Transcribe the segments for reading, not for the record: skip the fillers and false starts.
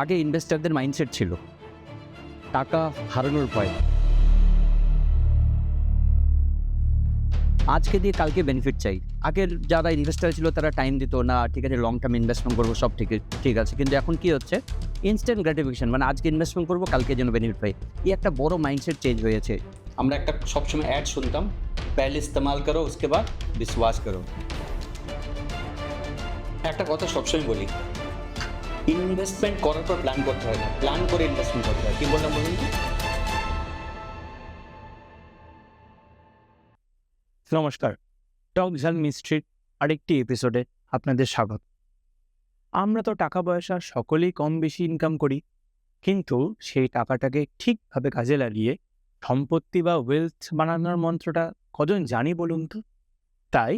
আগে ইনভেস্টরদের মাইন্ডসেট ছিল টাকা হারানোর ভয়, আজকে দিয়ে কালকে বেনিফিট চাই। আগের যারা ইনভেস্টার ছিল তারা টাইম দিত না, ঠিক আছে লং টার্ম ইনভেস্টমেন্ট করবো, সব ঠিক আছে, কিন্তু এখন কি হচ্ছে ইনস্ট্যান্ট গ্র্যাটিফিকেশন, মানে আজকে ইনভেস্টমেন্ট করবো কালকে যেন বেনিফিট পাই, এই একটা বড় মাইন্ডসেট চেঞ্জ হয়েছে। আমরা একটা সবসময় অ্যাড শুনতাম, পহলে ইস্তেমাল করো উসকে বাদ বিশ্বাস করো। একটা কথা সবসময় বলি, ইনভেস্টমেন্ট করার পর প্ল্যান করতে হয় না, প্ল্যান করে ইনভেস্টমেন্ট করতে হয়। কি বললাম বলুন তো? নমস্কার, টক ঝাল মিস্ট্রির আরেকটি এপিসোডে আপনাদের স্বাগত। আমরা তো টাকা পয়সা সকলেই কম বেশি ইনকাম করি, কিন্তু সেই টাকাটাকে ঠিকভাবে কাজে লাগিয়ে সম্পত্তি বা ওয়েলথ বানানোর মন্ত্রটা কজন জানি বলুন তো? তাই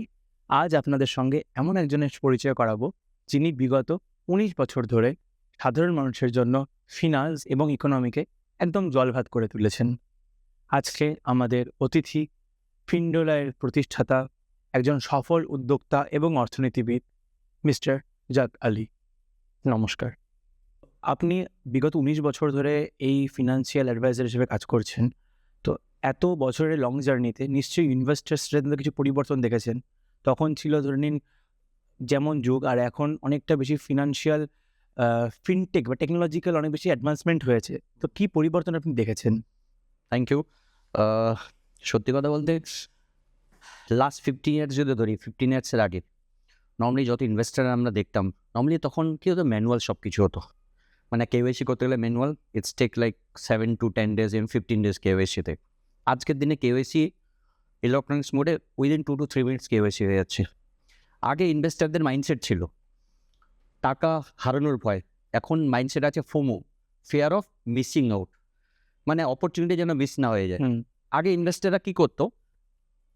আজ আপনাদের সঙ্গে এমন একজনের পরিচয় করাবো যিনি বিগত 19 বছর ধরে সাধারণ মানুষের জন্য ফিনান্স এবং ইকোনমিকে একদম জলভাত করে তুলেছেন। আজকে আমাদের অতিথি ফিন্ডোলায়ের প্রতিষ্ঠাতা, একজন সফল উদ্যোক্তা এবং অর্থনীতিবিদ মিস্টার জাদ আলী। নমস্কার। আপনি বিগত 19 বছর ধরে এই ফিনান্সিয়াল অ্যাডভাইজার হিসেবে কাজ করছেন, তো এত বছরের লং জার্নিতে নিশ্চয়ই ইনভেস্টার্সরা কিছু পরিবর্তন দেখেছেন। তখন ছিল ধরে নিন যেমন যুগ, আর এখন অনেকটা বেশি ফিনান্সিয়াল ফিনটেক বা টেকনোলজিক্যাল অনেক বেশি অ্যাডভান্সমেন্ট হয়েছে, তো কী পরিবর্তন আপনি দেখেছেন? Thank you. সত্যি কথা বলতে লাস্ট 15 ইয়ার্স যদি ধরি, 15 ইয়ার্সের আগে নর্মালি যত ইনভেস্টার আমরা দেখতাম, নর্মালি তখন কী হতো, ম্যানুয়াল সব কিছু হতো। মানে কেওয়াইসি করতে গেলে manual, it's take like 7 to 10 days, even 15 days কেওয়াইসিতে। আজকের দিনে কেওয়াইসি ইলেকট্রনিক্স মোডে উইদিন 2 to 3 minutes কেওয়াইসি হয়ে যাচ্ছে। আগে ইনভেস্টারদের মাইন্ডসেট ছিল টাকা হারানোর ভয়, এখন মাইন্ডসেট আছে FOMO, fear of missing out, মানে অপরচুনিটি যেন মিস না হয়ে যায়। আগে ইনভেস্টাররা কী করতো,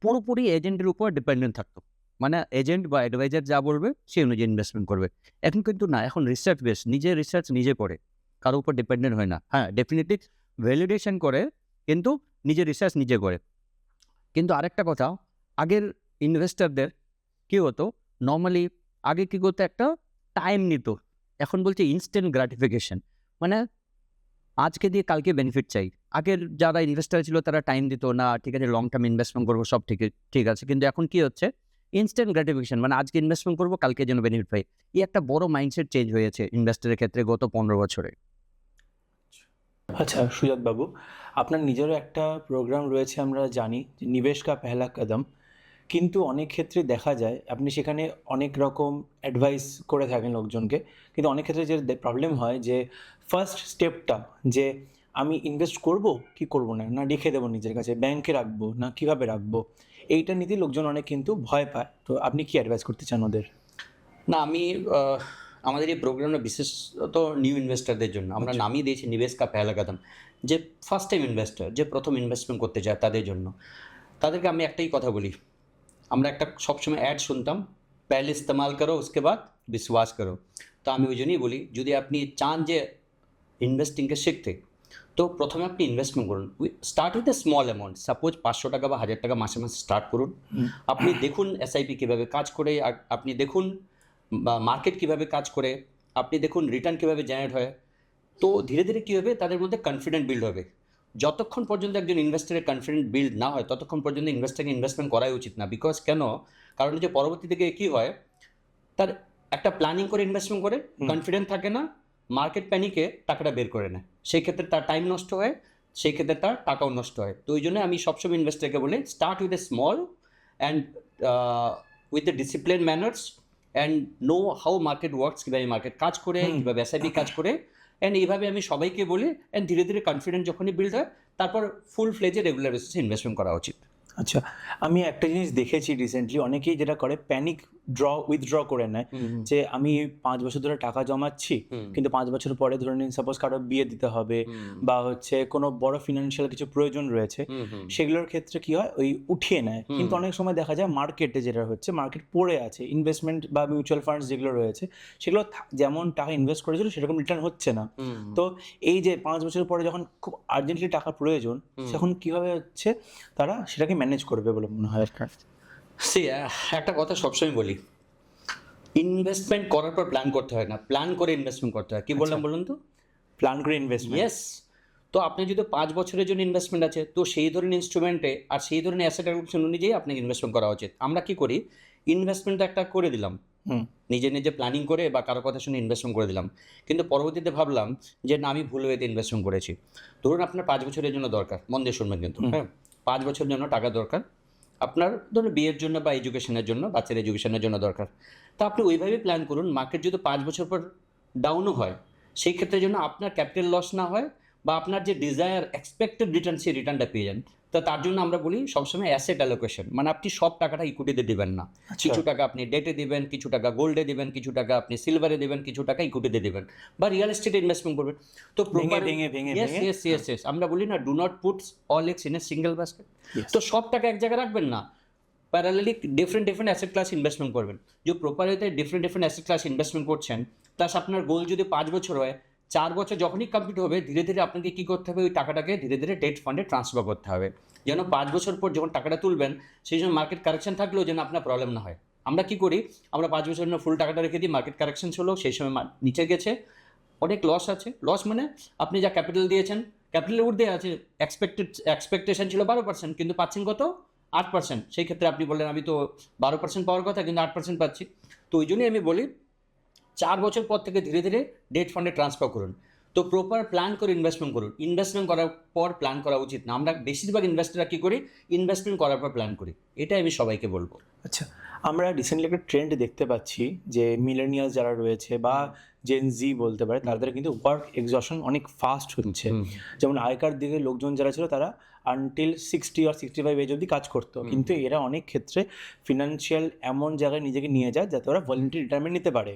পুরোপুরি এজেন্টের উপর ডিপেন্ডেন্ট থাকতো, মানে এজেন্ট বা অ্যাডভাইজার যা বলবে সেই অনুযায়ী ইনভেস্টমেন্ট করবে। এখন কিন্তু না, এখন রিসার্চ বেস, নিজে রিসার্চ নিজে করে, কারোর উপর ডিপেন্ডেন্ট হয় না। হ্যাঁ, ডেফিনেটলি ভ্যালিডেশন করে, কিন্তু নিজে রিসার্চ নিজে করে। কিন্তু আরেকটা কথা, আগের ইনভেস্টারদের কী হতো, নর্মালি আগে কী করতো, একটা টাইম নিত, এখন বলছে ইনস্ট্যান্ট গ্র্যাটিফিকেশন, মানে আজকে দিয়ে কালকে বেনিফিট চাই। আগের যারা ইনভেস্টার ছিল তারা টাইম দিত না, ঠিক আছে লং টার্ম ইনভেস্টমেন্ট করবো, সব ঠিক আছে, কিন্তু এখন কি হচ্ছে ইনস্ট্যান্ট গ্র্যাটিফিকেশন, মানে আজকে ইনভেস্টমেন্ট করবো কালকে যেন বেনিফিট পাই, এই একটা বড় মাইন্ডসেট চেঞ্জ হয়েছে ইনভেস্টারের ক্ষেত্রে গত 15 বছরে। আচ্ছা সুজাত বাবু, আপনার নিজেরও একটা প্রোগ্রাম রয়েছে আমরা জানি, যে নিবেশ কা পেহলা কদম, কিন্তু অনেক ক্ষেত্রে দেখা যায় আপনি সেখানে অনেক রকম অ্যাডভাইস করে থাকেন লোকজনকে, কিন্তু অনেক ক্ষেত্রে যে প্রবলেম হয় যে ফার্স্ট স্টেপটা, যে আমি ইনভেস্ট করব কি করব না, না রেখে দেবো নিজের কাছে, ব্যাংকে রাখবো না কীভাবে রাখবো, এইটা নিতে লোকজন অনেক কিন্তু ভয় পায়। তো আপনি কি অ্যাডভাইস করতে চান ওদের? না, আমি আমাদের এই প্রোগ্রামটা বিশেষত নিউ ইনভেস্টারদের জন্য আমরা নামই দিয়েছি নিবেশ কা পেহলা কদম, যে ফার্স্ট টাইম ইনভেস্টার, যে প্রথম ইনভেস্টমেন্ট করতে চায় তাদের জন্য। তাদেরকে আমি একটাই কথা বলি, আমরা একটা সবসময় অ্যাড শুনতাম, পহলে ইস্তেমাল করো উসকে বাদ বিশ্বাস করো। তো আমি ওই জন্যই বলি, যদি আপনি চান যে ইনভেস্টিংকে শিখতে, তো প্রথমে আপনি ইনভেস্টমেন্ট করুন, start with a small amount, suppose 500 টাকা বা 1000 টাকা মাসে মাসে স্টার্ট করুন। আপনি দেখুন এসআইপি কীভাবে কাজ করে, আর আপনি দেখুন মার্কেট কীভাবে কাজ করে, আপনি দেখুন রিটার্ন কীভাবে জেনারেট হয়। তো ধীরে ধীরে কী হবে, তাদের মধ্যে কনফিডেন্ট বিল্ড হবে। যতক্ষণ পর্যন্ত একজন ইনভেস্টারের কনফিডেন্ট বিল্ড না হয়, ততক্ষণ পর্যন্ত ইনভেস্টারকে ইনভেস্টমেন্ট করাই উচিত না। বিকজ কেন, কারণ যে পরবর্তী থেকে কী হয়, তার একটা প্ল্যানিং করে ইনভেস্টমেন্ট করে, কনফিডেন্ট থাকে না, মার্কেট প্যানিকে টাকাটা বের করে নেয়, সেই ক্ষেত্রে তার টাইম নষ্ট হয়, সেই ক্ষেত্রে তার টাকাও নষ্ট হয়। তো ওই জন্য আমি সবসময় ইনভেস্টারকে বলি, start with a small and with the discipline manners and know how market works, কীভাবে মার্কেট কাজ করে, কীভাবে এসআইপি কাজ করে, অ্যান্ড এইভাবে আমি সবাইকে বলি। অ্যান্ড ধীরে ধীরে কনফিডেন্স যখনই বিল্ড হয়, তারপর ফুল ফ্লেজে রেগুলার বেসিসে ইনভেস্টমেন্ট করা উচিত। আচ্ছা, আমি একটা জিনিস দেখেছি রিসেন্টলি, অনেকেই যেটা করে প্যানিক উইথড্র করে নেয়, যে আমি 5 বছর ধরে টাকা জমাচ্ছি, কিন্তু 5 বছর পরে ধরে নিন সাপোজ কারো বিয়ে দিতে হবে, বা হচ্ছে কোনো বড় ফিনান্সিয়াল কিছু প্রয়োজন রয়েছে, সেগুলোর ক্ষেত্রে কি হয়, ওই উঠিয়ে নেয়। কিন্তু অনেক সময় দেখা যায় মার্কেটে যেটা হচ্ছে, মার্কেট পড়ে আছে, ইনভেস্টমেন্ট বা মিউচুয়াল ফান্ডস যেগুলো রয়েছে, সেগুলো যেমন টাকা ইনভেস্ট করেছিল সেরকম রিটার্ন হচ্ছে না। তো এই যে 5 বছর পরে যখন খুব আর্জেন্টলি টাকা প্রয়োজন, তখন কীভাবে হচ্ছে তারা সেটাকে ম্যানেজ করবে বলে মনে হয়? একটা কথা সবসময় বলি, ইনভেস্টমেন্ট করার পর প্ল্যান করতে হয় না, প্ল্যান করে ইনভেস্টমেন্ট করতে হয়। কি বললাম বলুন তো? প্ল্যান করে ইনভেস্টমেন্ট। ইয়েস। তো আপনি যদি 5 বছরের জন্য ইনভেস্টমেন্ট আছে, তো সেই ধরনের ইনস্ট্রুমেন্টে আর সেই ধরনের অ্যাসেট অ্যালোকেশন অনুযায়ী আপনাকে ইনভেস্টমেন্ট করা উচিত। আমরা কি করি, ইনভেস্টমেন্টটা একটা করে দিলাম, নিজে নিজে প্ল্যানিং করে বা কারো কথা শুনে ইনভেস্টমেন্ট করে দিলাম, কিন্তু পরবর্তীতে ভাবলাম যে না, আমি ভুল ওয়েতে ইনভেস্টমেন্ট করেছি। ধরুন আপনার 5 বছরের জন্য দরকার, মন দিয়ে শুনবেন কিন্তু, হ্যাঁ, 5 বছরের জন্য টাকা দরকার আপনার, ধরুন বিয়ের জন্য বা এডুকেশনের জন্য, বাচ্চার এডুকেশনের জন্য দরকার। তা আপনি ওইভাবেই প্ল্যান করুন, মার্কেট যদি 5 বছর পর ডাউনও হয়, সেই ক্ষেত্রে যেন আপনার ক্যাপিটাল লস না হয় বা আপনার যে ডিজায়ার এক্সপেক্টেড রিটার্ন, সেই রিটার্নটা পেয়ে যান। তো তার জন্য আমরা বলি সবসময় অ্যাসেট অ্যালোকেশন, মানে আপনি সব টাকাটা ইকুইটিতে দিবেন না, কিছু টাকা আপনি ডেটে দিবেন, কিছু টাকা গোল্ডে দিবেন, কিছু টাকা আপনি সিলভারে দিবেন, কিছু টাকা ইকুইটিতে দিবেন বা রিয়েল এস্টেটে ইনভেস্টমেন্ট করবেন। তো ইয়েস, আমরা বলি না, do not put all eggs in a single basket. তো সব টাকা এক জায়গায় রাখবেন না, parallelly different asset class investment করবেন। যে প্রপার ওয়েতে ডিফারেন্ট অ্যাসেট ক্লাস ইনভেস্টমেন্ট করছেন, প্লাস আপনার গোল যদি 5 বছর হয়, 4 বছর যখনই কমপ্লিট হবে, ধীরে ধীরে আপনাকে কী করতে হবে, ওই টাকাটাকে ধীরে ধীরে ডেট ফান্ডে ট্রান্সফার করতে হবে, যেন 5 বছর পর যখন টাকাটা তুলবেন, সেই সময় মার্কেট কারেকশন থাকলেও যেন আপনার প্রবলেম না হয়। আমরা কি করি, আমরা 5 বছরের জন্য ফুল টাকাটা রেখে দিই, মার্কেট কারেকশন হলো, সেই সময় নিচে গেছে, অনেক লস আছে। লস মানে আপনি যা ক্যাপিটাল দিয়েছেন, ক্যাপিটালের ঊর্ধ্বে আছে, এক্সপেকটেশন ছিল 12%, কিন্তু পাচ্ছেন কত, 8%। সেই ক্ষেত্রে আপনি বললেন আমি তো 12% পাওয়ার কথা, কিন্তু 8% পাচ্ছি। তো ওই জন্যই আমি বলি 4 বছর পর থেকে ধীরে ধীরে ডেট ফান্ডে ট্রান্সফার করুন। তো প্রপার প্ল্যান করে ইনভেস্টমেন্ট করুন, ইনভেস্টমেন্ট করার পর প্ল্যান করা উচিত না। আমরা বেশিরভাগ ইনভেস্টররা কী করি, ইনভেস্টমেন্ট করার পর প্ল্যান করি, এটাই আমি সবাইকে বলবো। আচ্ছা, আমরা রিসেন্টলি একটা ট্রেন্ড দেখতে পাচ্ছি যে মিলেনিয়ালস যারা রয়েছে বা জেন জি বলতে পারে, তাদের কিন্তু ওয়ার্ক এক্সজশন অনেক ফাস্ট হচ্ছে। যেমন আগেকার দিকে লোকজন যারা ছিল তারা আনটিল 60 or 65 এজ অবধি কাজ করতো, কিন্তু এরা অনেক ক্ষেত্রে ফিনান্সিয়াল এমন জায়গায় নিজেকে নিয়ে যায় যাতে ওরা ভলেন্টারি রিটায়ারমেন্ট নিতে পারে।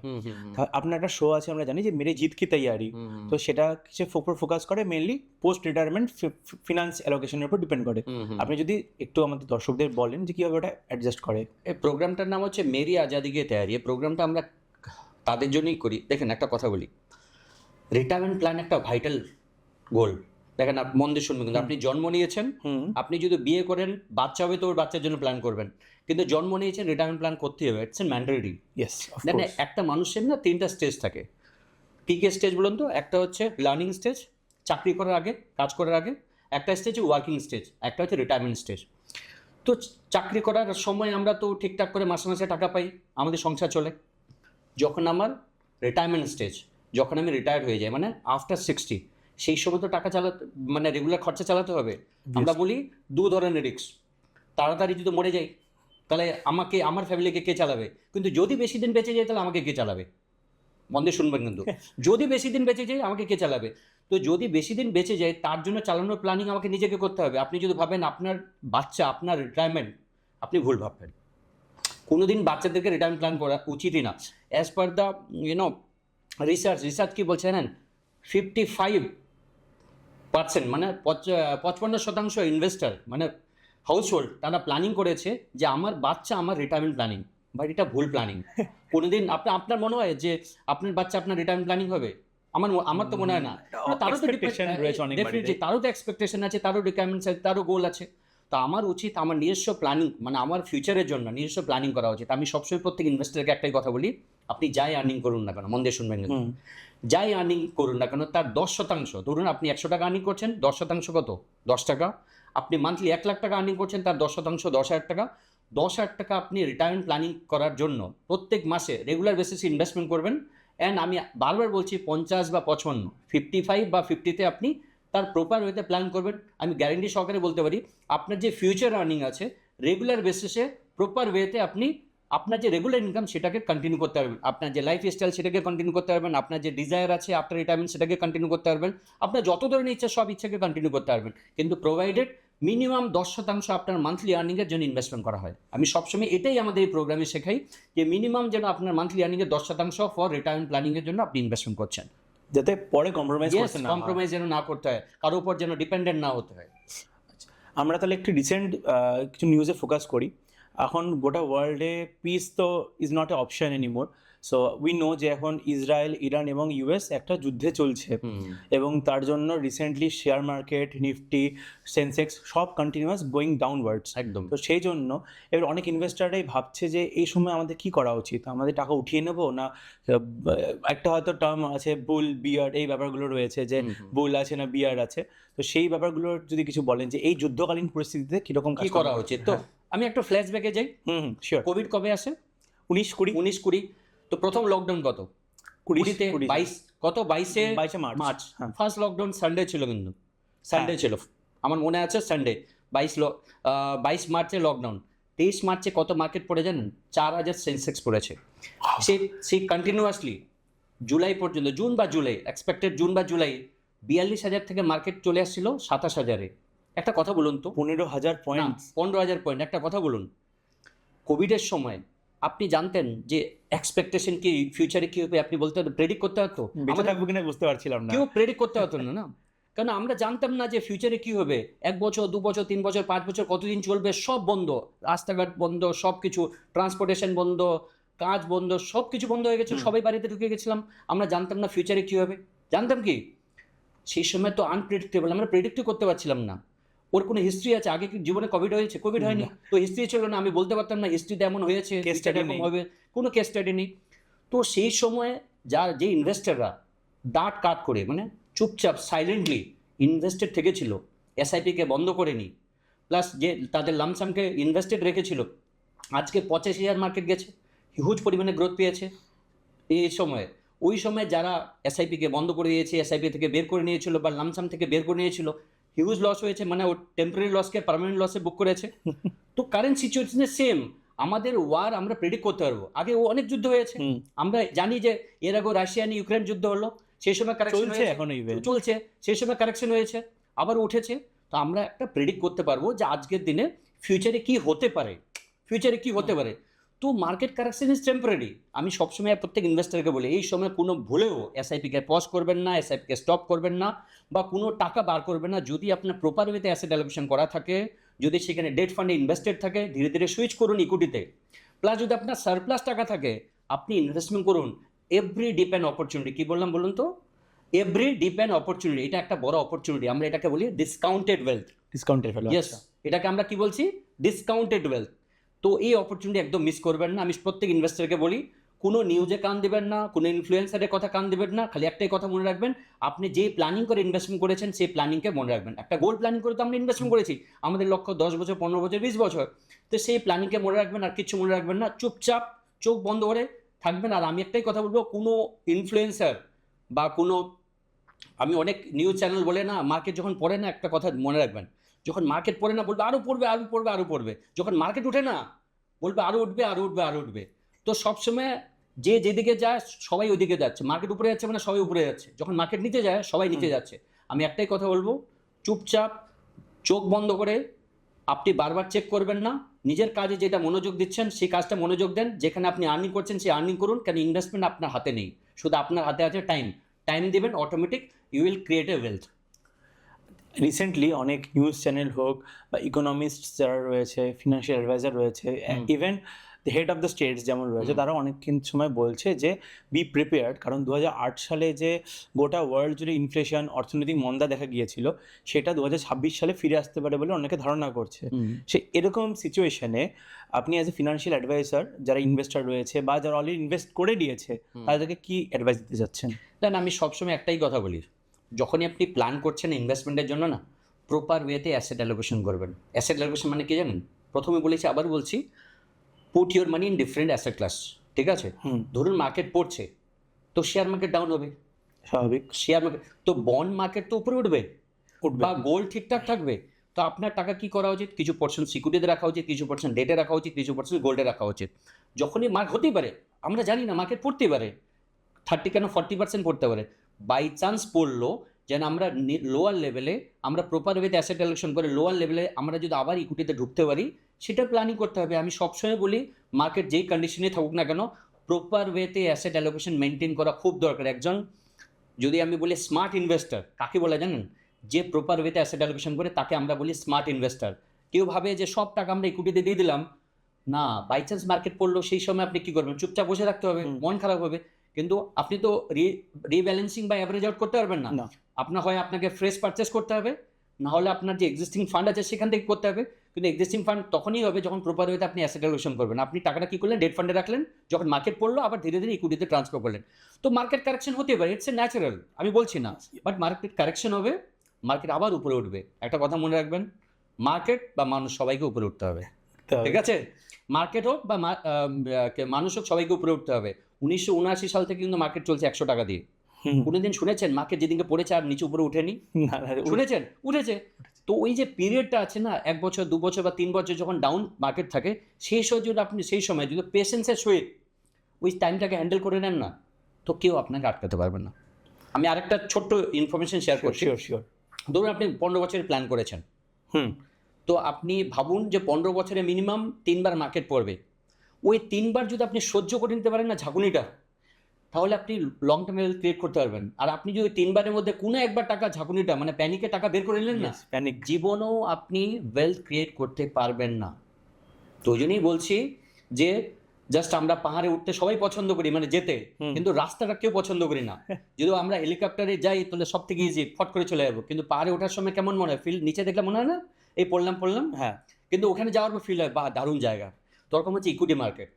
আপনার একটা শো আছে আমরা জানি যে মেরে জিত কি তৈয়ারি, তো সেটা সে ফোকাস করে মেনলি পোস্ট রিটায়ারমেন্ট ফিনান্স অ্যালোকেশনের উপর ডিপেন্ড করে। আপনি যদি একটু আমাদের দর্শকদের বলেন যে কীভাবে ওটা অ্যাডজাস্ট করে। এই প্রোগ্রামটার নাম হচ্ছে মেরি আজাদি কে তৈয়ারি। এই প্রোগ্রামটা আমরা তাদের জন্যই করি। দেখেন একটা কথা বলি, রিটায়ারমেন্ট প্ল্যান একটা ভাইটাল গোল। দেখেন, আপনি মন দিয়ে শুনবেন, কিন্তু আপনি জন্ম নিয়েছেন, আপনি যদি বিয়ে করেন, বাচ্চা হবে তো ওর বাচ্চার জন্য প্ল্যান করবেন, কিন্তু জন্ম নিয়েছেন, রিটায়ারমেন্ট প্ল্যান করতে হবে, ইটস ম্যান্ডেটরি। দেখেন একটা মানুষের না 3টা স্টেজ থাকে। কী কী স্টেজ বলুন তো? একটা হচ্ছে লার্নিং স্টেজ, চাকরি করার আগে, কাজ করার আগে। একটা স্টেজ ওয়ার্কিং স্টেজ, একটা হচ্ছে রিটায়ারমেন্ট স্টেজ। তো চাকরি করার সময় আমরা তো ঠিকঠাক করে মাসে মাসে টাকা পাই, আমাদের সংসার চলে। যখন আমার রিটায়ারমেন্ট স্টেজ, যখন আমি রিটায়ার্ড হয়ে যাই, মানে আফটার 60, সেই সময় তো টাকা চালাতে, মানে রেগুলার খরচা চালাতে হবে। আমরা বলি 2 ধরনের রিস্ক। তাড়াতাড়ি যদি মরে যাই তাহলে আমাকে, আমার ফ্যামিলিকে কে চালাবে? কিন্তু যদি বেশি দিন বেঁচে যাই তাহলে আমাকে কে চালাবে? মন দিয়ে শুনবেন কিন্তু, যদি বেশি দিন বেঁচে যাই আমাকে কে চালাবে? তো যদি বেশি দিন বেঁচে যায়, তার জন্য চালানোর প্ল্যানিং আমাকে নিজেকে করতে হবে। আপনি যদি ভাবেন আপনার বাচ্চা, আপনার রিটায়ারমেন্ট, আপনি ভুল ভাববেন। কোনোদিন বাচ্চাদেরকে রিটায়ারমেন্ট প্ল্যান করা উচিতই না। অ্যাজ পার দ্য রিসার্চ কী বলছে জানেন, 55% মানে 55% ইনভেস্টার, মানে হাউসহোল্ড, তারা প্ল্যানিং করেছে যে আমার বাচ্চা আমার রিটায়ারমেন্ট প্ল্যানিং। ভাই, এটা ভুল প্ল্যানিং। কোনোদিন আপনার মনে হয় যে আপনার বাচ্চা আপনার রিটায়ারমেন্ট প্ল্যানিং হবে? আমার তো মনে হয় না। তারও তো ডেফিনেটলি, তারও তো এক্সপেকটেশন আছে, তারও রিকোয়ারমেন্টস আছে, তারও গোল আছে। তো আমার উচিত আমার নিজস্ব প্ল্যানিং, মানে আমার ফিউচারের জন্য নিজস্ব প্ল্যানিং করা উচিত। আমি সবসময় প্রত্যেক ইনভেস্টারকে একটাই কথা বলি, আপনি যাই আর্নিং করুন না কেন, মন দিয়ে শুনবেন, যাই আর্নিং করুন না কেন, তার 10%, ধরুন আপনি 100 টাকা আর্নিং করছেন, 10% কত? 10 টাকা। আপনি মান্থলি 1 লাখ টাকা আর্নিং করছেন, তার 10% 10,000 টাকা। 10,000 টাকা আপনি রিটায়ারমেন্ট প্ল্যানিং করার জন্য প্রত্যেক মাসে রেগুলার বেসিসে ইনভেস্টমেন্ট করবেন। অ্যান্ড আমি বারবার বলছি 50 বা 55, 55 বা 50তে আপনি তার প্রপার ওয়েতে প্ল্যান করবেন। আমি গ্যারেন্টি সহকারে বলতে পারি আপনার যে ফিউচার আর্নিং আছে, রেগুলার বেসিসে প্রপার ওয়েতে আপনি আপনার যে রেগুলার ইনকাম সেটাকে কন্টিনিউ করতে পারবেন, আপনার যে লাইফ স্টাইল সেটাকে কন্টিনিউ করতে পারবেন, আপনার যে ডিজায়ার আছে আফটার রিটায়ারমেন্ট সেটাকে কন্টিনিউ করতে পারবেন, আপনার যত ধরনের ইচ্ছা সব ইচ্ছাকে কন্টিনিউ করতে পারবেন, কিন্তু প্রোভাইডেড মিনিমাম 10% আপনার মান্থলি আর্নিংয়ের জন্য ইনভেস্টমেন্ট করা হয়। আমি সবসময় এটাই আমাদের এই প্রোগ্রামে শেখাই যে মিনিমাম যেন আপনার মান্থলি আর্নিংয়ের 10% ফর রিটায়ারমেন্ট প্ল্যানিংয়ের জন্য আপনি ইনভেস্টমেন্ট করছেন, যাতে পরে কম্প্রোমাইজ যেন না করতে হয়, কারোর উপর যেন ডিপেন্ডেন্ট না হতে হয়। আমরা তাহলে একটু রিসেন্ট কিছু নিউজে ফোকাস করি। এখন গোটা ওয়ার্ল্ডে পিস তো is not A option anymore. So we know যে এখন ইসরায়েল, ইরান এবং ইউএস একটা যুদ্ধে চলছে, এবং তার জন্য recently share market, Nifty, Sensex সব কন্টিনিউয়াস গোয়িং ডাউনওয়ার্ডস। একদম। তো সেই জন্য এবার অনেক ইনভেস্টাররাই ভাবছে যে এই সময় আমাদের কি করা উচিত, আমাদের টাকা উঠিয়ে নেবো না একটা হয়তো টার্ম আছে বুল বিয়ার, এই ব্যাপারগুলো রয়েছে যে বুল আছে না বিয়ার আছে। তো সেই ব্যাপারগুলোর যদি কিছু বলেন যে এই যুদ্ধকালীন পরিস্থিতিতে কিরকম কি করা উচিত। তো আমি একটা ফ্ল্যাশব্যাকে যাই। শিওর। কোভিড কবে আসে? 19-20। তো প্রথম লকডাউন কত? 20-তে 22 কত 22-এ মার্চ। হ্যাঁ। ফার্স্ট লকডাউন সানডে ছিল, কিন্তু সানডে ছিল, আমার মনে আছে সানডে 22 মার্চে লকডাউন। 23 মার্চে কত মার্কেট পড়ে জানেন? 4000 সেন্সেক্স পড়েছে। সেই কন্টিনিউয়াসলি জুলাই পর্যন্ত, জুন বা জুলাই, এক্সপেক্টেড জুন বা জুলাই 42,000 থেকে মার্কেট চলে আসছিল 27,000-এ। একটা কথা বলুন তো, 15,000 পয়েন্ট, 15,000 পয়েন্ট। একটা কথা বলুন, কোভিডের সময় আপনি জানতেন যে এক্সপেকটেশন কি, ফিউচারে কি হবে আপনি বলতে হতো, প্রেডিক্ট করতে হতো? বেঁচে থাকবো কিনা বুঝতে পারছিলাম না। কেউ প্রেডিক্ট করতে হতো না, না, কারণ আমরা জানতাম না যে ফিউচারে কি হবে। 1 বছর, 2 বছর, 3 বছর, 5 বছর কতদিন চলবে, সব বন্ধ, রাস্তাঘাট বন্ধ, সব কিছু, ট্রান্সপোর্টেশন বন্ধ, কাজ বন্ধ, সব কিছু বন্ধ হয়ে গেছে, সবাই বাড়িতে ঢুকে গেছিলাম। আমরা জানতাম না ফিউচারে কি হবে। জানতাম কি সেই সময় তো আনপ্রেডিক্টেবল, আমরা প্রেডিক্টই করতে পারছিলাম না। ওর কোনো হিস্ট্রি আছে? আগে কি জীবনে কোভিড হয়েছে? কোভিড হয়নি, তো হিস্ট্রি ছিল না, আমি বলতে পারতাম না হিস্ট্রিতে এমন হয়েছে, Case study নেই। হবে, কোনো কেস স্টাডি নেই। তো সেই সময় যে ইনভেস্টাররা ডাট কাট করে, মানে চুপচাপ সাইলেন্টলি ইনভেস্টেড থেকেছিল, এসআইপিকে বন্ধ করেনি, প্লাস যে তাদের লামসামকে ইনভেস্টেড রেখেছিল, আজকে 85,000 মার্কেট গেছে, হিউজ পরিমাণে গ্রোথ পেয়েছে এই সময়ে। ওই সময় যারা এসআইপিকে বন্ধ করে দিয়েছে, এসআইপি থেকে বের করে নিয়েছিল বা লামসাম থেকে বের করে নিয়েছিল, হিউজ লস হয়েছে, মানে ও টেম্পোরারি লসকে পার্মানেন্ট লসে বুক করেছে। তো কারেন্ট সিচুয়েশনে সেম, আমাদের ওয়ার আমরা প্রেডিক্ট করতে পারবো। আগে ও অনেক যুদ্ধ হয়েছে, আমরা জানি যে এর আগে রাশিয়া নিয়ে ইউক্রেন যুদ্ধ হলো, সেই সময় কারেকশন চলছে, এখন চলছে, সেই সময় কারেকশন হয়েছে, আবার উঠেছে। তো আমরা একটা প্রেডিক্ট করতে পারবো যে আজকের দিনে ফিউচারে কি হতে পারে, ফিউচারে কি হতে পারে। তো মার্কেট কারেকশন ইজ টেম্পোরারি। আমি সবসময় প্রত্যেক ইনভেস্টারকে বলি, এই সময় কোনো ভুলেও এসআইপিকে পজ করবেন না, এসআইপিকে স্টপ করবেন না, বা কোনো টাকা বার করবেন না। যদি আপনার প্রপার ওয়েতে অ্যাসেট অ্যালোকেশন করা থাকে, যদি সেখানে ডেট ফান্ডে ইনভেস্টেড থাকে, ধীরে ধীরে সুইচ করুন ইকুইটিতে। প্লাস যদি আপনার সারপ্লাস টাকা থাকে, আপনি ইনভেস্টমেন্ট করুন এভরি ডিপ অ্যান্ড অপরচুনিটি। কী বললাম বলুন তো? এভরি ডিপ অ্যান্ড অপরচুনিটি, এটা একটা বড় অপরচুনিটি। আমরা এটাকে বলি discounted wealth. Discounted value. Yes, এটাকে আমরা কি বলছি? Discounted wealth. তো এই অপরচুনিটি একদম মিস করবেন না। আমি প্রত্যেক ইনভেস্টারকে বলি, কোনো নিউজে কান দেবেন না, কোনো ইনফ্লুয়েন্সারের কথা কান দেবেন না। খালি একটাই কথা মনে রাখবেন, আপনি যে প্ল্যানিং করে ইনভেস্টমেন্ট করেছেন সেই প্ল্যানিংকে মনে রাখবেন। একটা গোল প্ল্যানিং করে তো আমরা ইনভেস্টমেন্ট করেছি, আমাদের লক্ষ্য 10 বছর, 15 বছর, 20 বছর। তো সেই প্ল্যানিংকে মনে রাখবেন, আর কিছু মনে রাখবেন না, চুপচাপ চোখ বন্ধ করে থাকবেন। আর আমি একটাই কথা বলবো, কোনো ইনফ্লুয়েন্সার বা কোনো, আমি অনেক নিউজ চ্যানেল বলে না, মার্কেট যখন পড়ে না, একটা কথা মনে রাখবেন, যখন মার্কেট পড়ে না বলবে আরও পড়বে, আরও পড়বে, আরও পড়বে। যখন মার্কেট উঠে না বলবে আরও উঠবে, আরও উঠবে, আরও উঠবে। তো সবসময় যে যেদিকে যায় সবাই ওইদিকে যাচ্ছে, মার্কেট উপরে যাচ্ছে মানে সবাই উপরে যাচ্ছে, যখন মার্কেট নিচে যায় সবাই নিচে যাচ্ছে। আমি একটাই কথা বলবো, চুপচাপ চোখ বন্ধ করে আপনি বারবার চেক করবেন না, নিজের কাজে যেটা মনোযোগ দিচ্ছেন সেই কাজটা মনোযোগ দেন। যেখানে আপনি আর্নিং করছেন সেই আর্নিং করুন, কারণ ইনভেস্টমেন্ট আপনার হাতে নেই, শুধু আপনার হাতে আছে টাইম দেবেন, automatic you will create a wealth. Recently অনেক নিউজ চ্যানেল হোক বা ইকোনমিস্ট যারা রয়েছে, ফিনান্সিয়াল অ্যাডভাইজার রয়েছে, even the head of the states যেমন রয়েছে, তারা অনেক সময় বলছে যে বি প্রিপেয়ার্ড। কারণ 2008 সালে যে গোটা ওয়ার্ল্ড জুড়ে ইনফ্লেশন, অর্থনৈতিক মন্দা দেখা গিয়েছিল, সেটা 2026 সালে ফিরে আসতে পারে বলে অনেকে ধারণা করছে। সে এরকম সিচুয়েশনে আপনি অ্যাজ এ ফিনান্সিয়াল অ্যাডভাইজার, যারা ইনভেস্টার রয়েছে বা যারা অলরেডি ইনভেস্ট করে দিয়েছে, তাদেরকে কি অ্যাডভাইস দিতে চাচ্ছেন? দেন আমি সবসময় একটাই কথা বলি, যখনই আপনি প্ল্যান করছেন ইনভেস্টমেন্টের জন্য না, প্রপার ওয়েতে অ্যাসেট অ্যালোকেশন করবেন। অ্যাসেট অ্যালোকেশন মানে কি জানেন? প্রথমে বলেছি, আবার বলছি, put your money in different asset class. ঠিক আছে? ধরুন মার্কেট পড়ছে, তো শেয়ার মার্কেট ডাউন হবে, স্বাভাবিক। শেয়ার মার্কেট তো, বন্ড মার্কেট তো উপরে উঠবে, বা গোল্ড ঠিকঠাক থাকবে। তো আপনার টাকা কি করা উচিত? কিছু পার্সেন্ট সিকিউরিটিতে রাখা উচিত, কিছু পার্সেন্ট ডেটে রাখা উচিত, কিছু পার্সেন্ট গোল্ডে রাখা উচিত। যখনই হতেই পারে, আমরা জানি না, মার্কেট পড়তেই পারে, 30 কেন 40% পড়তে পারে। বাই চান্স পড়লো, যেন আমরা লোয়ার লেভেলে আমরা প্রপার ওয়েতে অ্যাসেট অ্যালোকেশন করে লোয়ার লেভেলে আমরা যদি আবার ইকুইটিতে ঢুকতে পারি, সেটা প্ল্যানিং করতে হবে। আমি সবসময় বলি, মার্কেট যেই কন্ডিশনে থাকুক না কেন, প্রপার ওয়েতে অ্যাসেট অ্যালোকেশন মেনটেন করা খুব দরকার। একজন, যদি আমি বলি স্মার্ট ইনভেস্টার কাকে বলে জানেন? যে প্রপার ওয়েতে অ্যাসেট অ্যালোকেশন করে তাকে আমরা বলি স্মার্ট ইনভেস্টার। কেউ ভাবে যে সব টাকা আমরা ইকুইটিতে দিয়ে দিলাম, না, বাই চান্স মার্কেট পড়লো, সেই সময় আপনি কি করবেন? চুপচাপ বসে থাকতে হবে, মন খারাপ হবে। কিন্তু আপনি তো রিব্যালেন্সিং বা অ্যাভারেজ আউট করতে পারবেন না। না। আপনার হয় আপনাকে ফ্রেশ পারচেজ করতে হবে, না হলে আপনার যে এক্সিস্টিং ফান্ড আছে সেখান থেকে করতে হবে। কিন্তু এক্সিস্টিং ফান্ড তখনই হবে যখন প্রপার ওয়েতে আপনি অ্যাসেট অ্যালোকেশন করবেন। আপনি টাকাটা কি করলেন? ডেট ফান্ডে রাখলেন, যখন মার্কেট পড়লো আবার ধীরে ধীরে ইকুইটিতে ট্রান্সফার করলেন। তো মার্কেট কারেকশন হতে পারে, ইটস এ ন্যাচারাল, আমি বলছি না, বাট মার্কেট কারেকশন হবে, মার্কেট আবার উপরে উঠবে। একটা কথা মনে রাখবেন, মার্কেট বা মানুষ সবাইকে উপরে উঠতে হবে, ঠিক আছে? মার্কেট হোক বা মানুষ হোক, সবাইকে উপরে উঠতে হবে। 1979 সাল থেকে কিন্তু মার্কেট চলছে 100 টাকা দিয়ে। কোনোদিন শুনেছেন মার্কেট যেদিনকে পড়েছে আর নিচে উপরে উঠেনি? শুনেছেন? উঠেছে। তো ওই যে পিরিয়ডটা আছে না, 1 বছর 2 বছর বা 3 বছর যখন ডাউন মার্কেট থাকে, সেই সময় যদি আপনি পেশেন্সের সহিত ওই টাইমটাকে হ্যান্ডেল করে নেন না, তো কেউ আপনাকে আটকাতে পারবে না। আমি আরেকটা ছোট্ট ইনফরমেশন শেয়ার করছি। শিওর। ধরুন আপনি 15 বছরের প্ল্যান করেছেন, তো আপনি ভাবুন যে 15 বছরে মিনিমাম 3 বার মার্কেট পড়বে। ওই 3 বার যদি আপনি সহ্য করে নিতে পারেন না ঝাঁকুনিটা, তাহলে আপনি লং টার্ম ওয়েলথ ক্রিয়েট করতে পারবেন। আর আপনি যদি 3 বারের মধ্যে কোনো একবার টাকা ঝাঁকুনিটা মানে প্যানিকে টাকা বের করে নিলেন না, প্যানিক। জীবনেও আপনি ওয়েলথ ক্রিয়েট করতে পারবেন না। তো ওই জন্যই বলছি যে জাস্ট আমরা পাহাড়ে উঠতে সবাই পছন্দ করি, মানে যেতে, কিন্তু রাস্তাটা কেউ পছন্দ করি না। যদি আমরা হেলিকপ্টারে যাই তাহলে সব থেকে ইজি, ফট করে চলে যাবো। কিন্তু পাহাড়ে ওঠার সময় কেমন মনে হয়? ফিল নিচে দেখলে মনে হয় না এই পড়লাম, হ্যাঁ। কিন্তু ওখানে যাওয়ার পর ফিল হয় বাহ দারুণ জায়গা। তখন হচ্ছে ইকুইটি মার্কেট,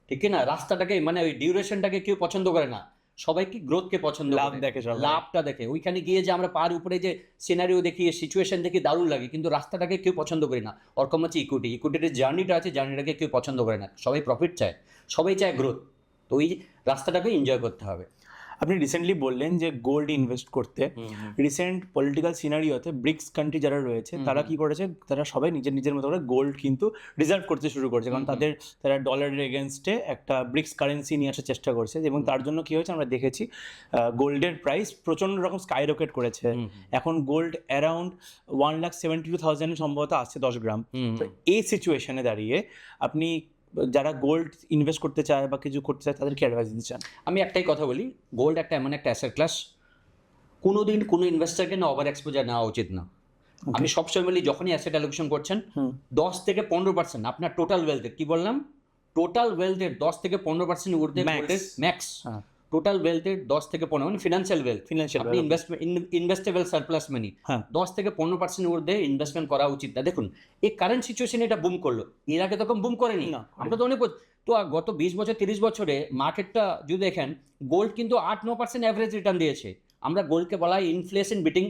ঠিক কি না? রাস্তাটাকে মানে ওই ডিউরেশনটাকে কেউ পছন্দ করে না, সবাই কি গ্রোথকে পছন্দ লাভ করে, দেখে সবাই। লাভটা দেখে। ওইখানে গিয়ে যে আমরা পাহাড় উপরে যে সিনারিও দেখি, সিচুয়েশন দেখি, দারুণ লাগে, কিন্তু রাস্তাটাকে কেউ পছন্দ করি না। ওরকম হচ্ছে ইকুইটির জার্নিটা আছে, জার্নিটাকে কেউ পছন্দ করে না। সবাই প্রফিট চায়, সবাই চায় গ্রোথ। তো ওই রাস্তাটাকে এনজয় করতে হবে। আপনি রিসেন্টলি বললেন যে গোল্ড ইনভেস্ট করতে। রিসেন্ট পলিটিক্যাল সিনারিওতে ব্রিক্স কান্ট্রি যারা রয়েছে তারা কি করেছে, তারা সবাই নিজের নিজের মতো করে গোল্ড কিন্তু রিজার্ভ করতে শুরু করেছে, কারণ তারা ডলারের এগেনস্টে একটা ব্রিক্স কারেন্সি নিয়ে আসার চেষ্টা করছে। এবং তার জন্য কি হয়েছে আমরা দেখেছি, গোল্ডের প্রাইস প্রচণ্ড রকম স্কাই রকেট করেছে। এখন গোল্ড অ্যারাউন্ড 1,72,000 সম্ভবত আসছে 10 গ্রাম। তো এই সিচুয়েশনে দাঁড়িয়ে আপনি যারা গোল্ড ইনভেস্ট করতে চায় বা কিছু করতে চায় তাদেরকে অ্যাডভাইস দিতে চান? আমি একটাই কথা বলি, গোল্ড একটা এমন একটা অ্যাসেট ক্লাস, কোনোদিন কোনো ইনভেস্টারকে না ওভার এক্সপোজার নেওয়া উচিত না। আমি সবসময় বলি, যখনই অ্যাসেট অ্যালোকেশন করছেন 10 থেকে 15% আপনার টোটাল ওয়েলথের, কি বললাম, টোটাল ওয়েলথের 10 থেকে 15% ঊর্ধ্বে ম্যাক্স, টোটাল ওয়েলথের 10 থেকে 15 মানে ফিনান্সিয়াল ওয়েলথ, আপনি ইনভেস্টেবল সারপ্লাস মানি 10 থেকে 15% ঊর্ধ্বে ইনভেস্টমেন্ট করা উচিত না। দেখুন এই কারেন্ট সিচুয়েশনে এটা বুম করলো, এর আগে তখন বুম করেনি। আমরা তো অনেক, তো গত 20 বছর 30 বছরে মার্কেটটা যদি দেখেন, গোল্ড কিন্তু 8-9% অ্যাভারেজ রিটার্ন দিয়েছে। আমরা গোল্ডকে বলা হয় ইনফ্লেশন বিটিং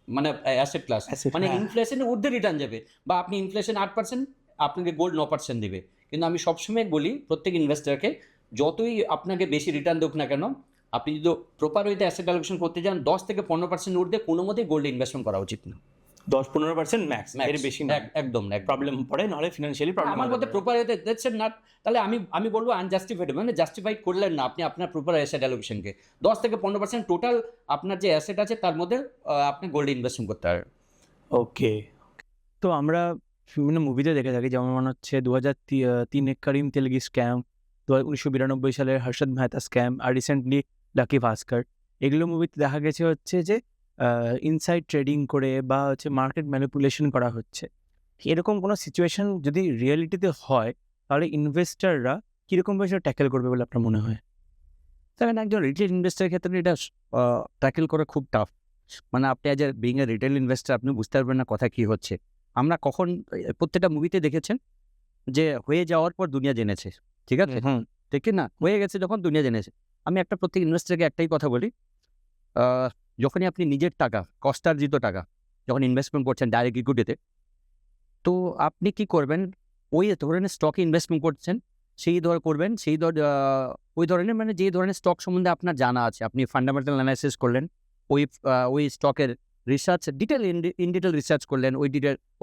মানে অ্যাসেট ক্লাস, মানে ইনফ্লেশনের ঊর্ধ্বে রিটার্ন যাবে, বা আপনি ইনফ্লেশন 8%, আপনাকে গোল্ড 9% দিবে। কিন্তু আমি সবসময় বলি প্রত্যেক ইনভেস্টারকে, যতই আপনাকে বেশি রিটার্ন দেখ না কেন, আপনি যদি প্রপার ওয়েতে অ্যাসেট অ্যালোকেশন করতে যান, 10 থেকে 15% ঊর্ধ্বে কোনো মতেই গোল্ডে ইনভেস্টমেন্ট করা উচিত না। 10-15% ম্যাক্স, এর বেশি না। একদম প্রবলেম পড়ে, নাহলে ফিনান্সিয়ালি প্রবলেম। আমার মতে প্রপার ওয়েতে দেখছেন না, তাহলে আমি বলবো আনজাস্টিফাইড, মানে জাস্টিফাইড করলেন না আপনি আপনার প্রপার অ্যাসেট অ্যালোকেশনকে। 10 থেকে 15% টোটাল আপনার যে অ্যাসেট আছে তার মধ্যে আপনি গোল্ডে ইনভেস্টমেন্ট করতে পারেন। ওকে। তো আমরা বিভিন্ন মুভিতে দেখে থাকি, যেমন মনে হচ্ছে 2003 করিম তেলগি স্ক্যাম, 1992 সালের হর্ষদ মেহতা স্ক্যাম, আর রিসেন্টলি লাকি ভাস্কর। এগুলো মুভিতে দেখা গেছে হচ্ছে যে ইনসাইড ট্রেডিং করে বা হচ্ছে মার্কেট ম্যানিপুলেশন করা হচ্ছে। এরকম কোনো সিচুয়েশন যদি রিয়েলিটিতে হয়, তাহলে ইনভেস্টাররা কীরকমভাবে সেটা ট্যাকেল করবে বলে আপনার মনে হয়? দেখেন একজন রিটেল ইনভেস্টারের ক্ষেত্রে এটা ট্যাকেল করা খুব টাফ। মানে আপনি as a being a retail investor আপনি বুঝতে পারবেন না কথা কী হচ্ছে। আমরা কখন প্রত্যেকটা মুভিতে দেখেছেন যে হয়ে যাওয়ার পর দুনিয়া জেনেছে, ঠিক আছে? ঠিক কি না? হয়ে গেছে যখন দুনিয়া জেনেছে। আমি একটা প্রত্যেক ইনভেস্টারকে একটাই কথা বলি, যখনই আপনি নিজের টাকা, কষ্টার্জিত টাকা যখন ইনভেস্টমেন্ট করছেন ডাইরেক্ট ইকুইটিতে, তো আপনি কি করবেন, ওই ধরনের স্টকে ইনভেস্টমেন্ট করছেন, করবেন ওই ধরনের, মানে যে ধরনের স্টক সম্বন্ধে আপনার জানা আছে, আপনি ফান্ডামেন্টাল অ্যানালাইসিস করলেন, ওই স্টকের রিসার্চ ইন ডিটেল রিসার্চ করলেন,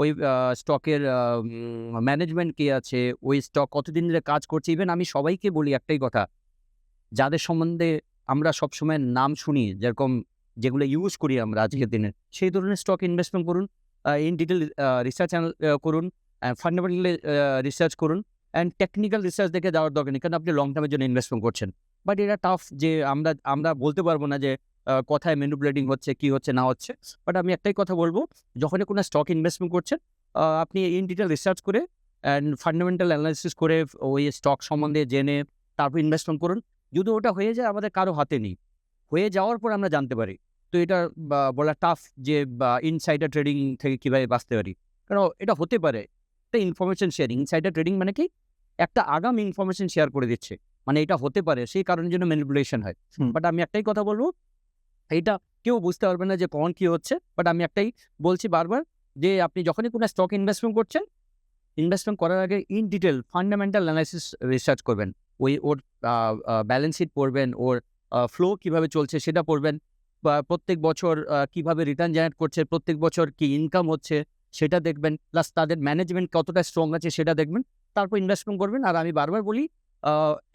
ওই স্টকের ম্যানেজমেন্ট কী আছে, ওই স্টক কতদিন ধরে কাজ করছে। ইভেন আমি সবাইকে বলি একটাই কথা, যাদের সম্বন্ধে আমরা সবসময় নাম শুনি, যেগুলো ইউজ করি আমরা আজকের দিনে, সেই ধরনের স্টক ইনভেস্টমেন্ট করুন, ইন ডিটেল রিসার্চ করুন, ফান্ডামেন্টাল রিসার্চ করুন, অ্যান্ড টেকনিক্যাল রিসার্চ দেখে যাওয়ার দরকার নেই, কারণ আপনি লং টার্মের জন্য ইনভেস্টমেন্ট করছেন। বাট এটা টাফ যে আমরা বলতে পারবো না যে কোথায় ম্যানিপুলেটিং হচ্ছে, কি হচ্ছে না হচ্ছে। বাট আমি একটাই কথা বলবো, যখনই কোনো স্টক ইনভেস্টমেন্ট করছেন, আপনি ইন ডিটেল রিসার্চ করে অ্যান্ড ফান্ডামেন্টাল অ্যানালাইসিস করে ওই স্টক সম্বন্ধে জেনে তারপর ইনভেস্টমেন্ট করুন। যদি ওটা হয়ে যায় আমাদের কারো হাতে নেই, হয়ে যাওয়ার পর আমরা জানতে পারি। তো এটা বলা টাফ যে ইনসাইডার ট্রেডিং থেকে কীভাবে বাঁচতে পারি, কারণ এটা হতে পারে একটা ইনফরমেশন শেয়ারিং। ইনসাইডার ট্রেডিং মানে কি, একটা আগাম ইনফরমেশন শেয়ার করে দিচ্ছে, মানে এটা হতে পারে, সেই কারণের জন্য ম্যানিপুলেশন হয়। বাট আমি একটাই কথা বলবো, এইটা কেউ বুঝতে পারবে না যে কখন কী হচ্ছে। বাট আমি একটাই বলছি বারবার, যে আপনি যখনই কোনো স্টক ইনভেস্টমেন্ট করছেন, ইনভেস্টমেন্ট করার আগে in detail fundamental analysis research করবেন। ওর ব্যালেন্স শিট পড়বেন, ওর ফ্লো কীভাবে চলছে সেটা পড়বেন, বা প্রত্যেক বছর কীভাবে রিটার্ন জেনারেট করছে, প্রত্যেক বছর কী ইনকাম হচ্ছে সেটা দেখবেন, প্লাস তাদের ম্যানেজমেন্ট কতটা স্ট্রং আছে সেটা দেখবেন, তারপর ইনভেস্টমেন্ট করবেন। আর আমি বারবার বলি,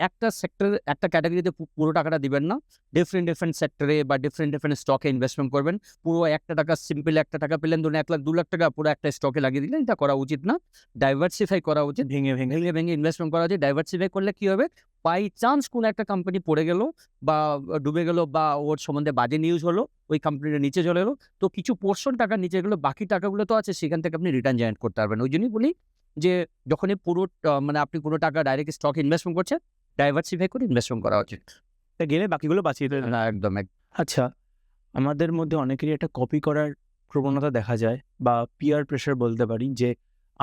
একটা সেক্টর, একটা ক্যাটাগরিতে পুরো টাকাটা দিবেন না, ডিফারেন্ট সেক্টরে বা ডিফারেন্ট স্টকে ইনভেস্টমেন্ট করবেন। পুরো একটা টাকা, সিম্পল একটা টাকা পেলেন, ধরুন 1 লাখ 2 লাখ টাকা পুরো একটা স্টকে লাগিয়ে দিলেন, এটা করা উচিত না। ডাইভার্সিফাই করা উচিত, ভেঙে ইনভেস্টমেন্ট করা উচিত। ডাইভার্সিফাই করলে কী হবে, বাই চান্স কোনো একটা কোম্পানি পড়ে গেল বা ডুবে গেল বা ওর সম্বন্ধে বাজে নিউজ হলো, ওই কোম্পানিটা নিচে চলে এলো, তো কিছু পোর্শন টাকা নিচে গেলো, বাকি টাকাগুলো তো আছে, সেখান থেকে আপনি রিটার্ন জেনারেট করতে পারবেন। ওই জন্যই বলি যে যখনই পুরো মানে আপনি কোনো টাকা ডাইরেক্ট স্টক ইনভেস্টমেন্ট করছেন, ডাইভার্সিফাই করে ইনভেস্টমেন্ট করা উচিত। গেলে বাকিগুলো বাঁচিয়ে দেবেন। না, একদম। আচ্ছা, আমাদের মধ্যে অনেকেরই একটা কপি করার প্রবণতা দেখা যায়, বা পিয়ার প্রেশার বলতে পারি, যে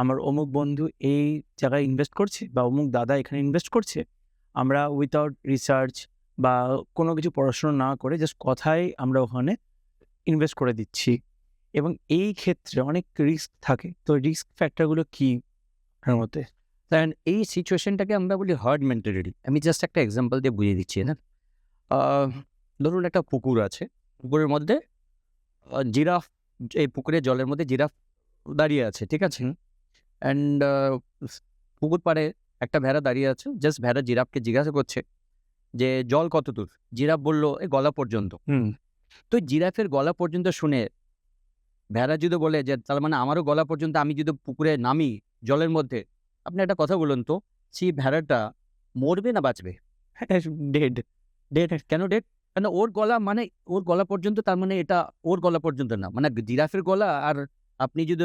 আমার অমুক বন্ধু এই জায়গায় ইনভেস্ট করছে বা অমুক দাদা এখানে ইনভেস্ট করছে, আমরা উইথাউট রিসার্চ বা কোনো কিছু পড়াশোনা না করে জাস্ট কথায় আমরা ওখানে ইনভেস্ট করে দিচ্ছি, এবং এই ক্ষেত্রে অনেক রিস্ক থাকে। তো রিস্ক ফ্যাক্টরগুলো কী আপনার মতে? কারণ এই সিচুয়েশনটাকে আমরা বলি হার্ড মেন্টালিটি। আমি জাস্ট একটা এক্সাম্পল দিয়ে বুঝিয়ে দিচ্ছি না। ধরুন একটা পুকুর আছে, পুকুরের মধ্যে জিরাফ, এই পুকুরের জলের মধ্যে জিরাফ দাঁড়িয়ে আছে, ঠিক আছে? অ্যান্ড পুকুর পাড়ে একটা ভেড়া দাঁড়িয়ে আছে। জাস্ট ভেড়া জিরাফকে জিজ্ঞাসা করছে যে জল কত দূর? জিরাফ বলল এই গলা পর্যন্ত। তো জিরাফের গলা পর্যন্ত শুনে ভেড়া যদি বলে যে তার মানে আমারও গলা পর্যন্ত, আমি যদি পুকুরে নামি জলের মধ্যে, আপনি একটা কথা বলুন তো, সেই ভেড়াটা মরবে না বাঁচবে? ডেড। কেন ডেড? কেন ওর গলা, মানে ওর গলা পর্যন্ত, তার মানে এটা ওর গলা পর্যন্ত না, মানে জিরাফের গলা আর আপনি যদি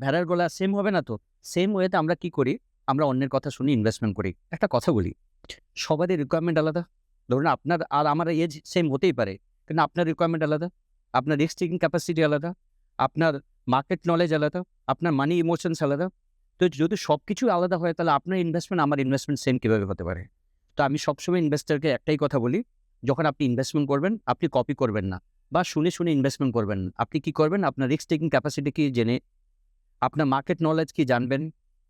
ভেড়ার গলা সেম হবে না তো? সেম ওয়েতে আমরা কি করি, আমরা অন্যের কথা শুনি ইনভেস্টমেন্ট করি। একটা কথা বলি, সবারই রিকোয়ারমেন্ট আলাদা। ধরুন আপনার আর আমার এজ সেম হতেই পারে, কিন্তু আপনার রিকোয়ারমেন্ট আলাদা, আপনার রিস্ক টেকিং ক্যাপাসিটি আলাদা, আপনার মার্কেট নলেজ আলাদা, আপনার মানি ইমোশনস আলাদা। তো যদি সব কিছু আলাদা হয়, তাহলে আপনার ইনভেস্টমেন্ট আমার ইনভেস্টমেন্ট সেম কীভাবে হতে পারে? তো আমি সবসময় ইনভেস্টরকে একটাই কথা বলি, যখন আপনি ইনভেস্টমেন্ট করবেন, আপনি কপি করবেন না বা শুনে ইনভেস্টমেন্ট করবেন না। আপনি কি করবেন, আপনার রিস্ক টেকিং ক্যাপাসিটি কি জেনে, আপনার মার্কেট নলেজ কি জানবেন,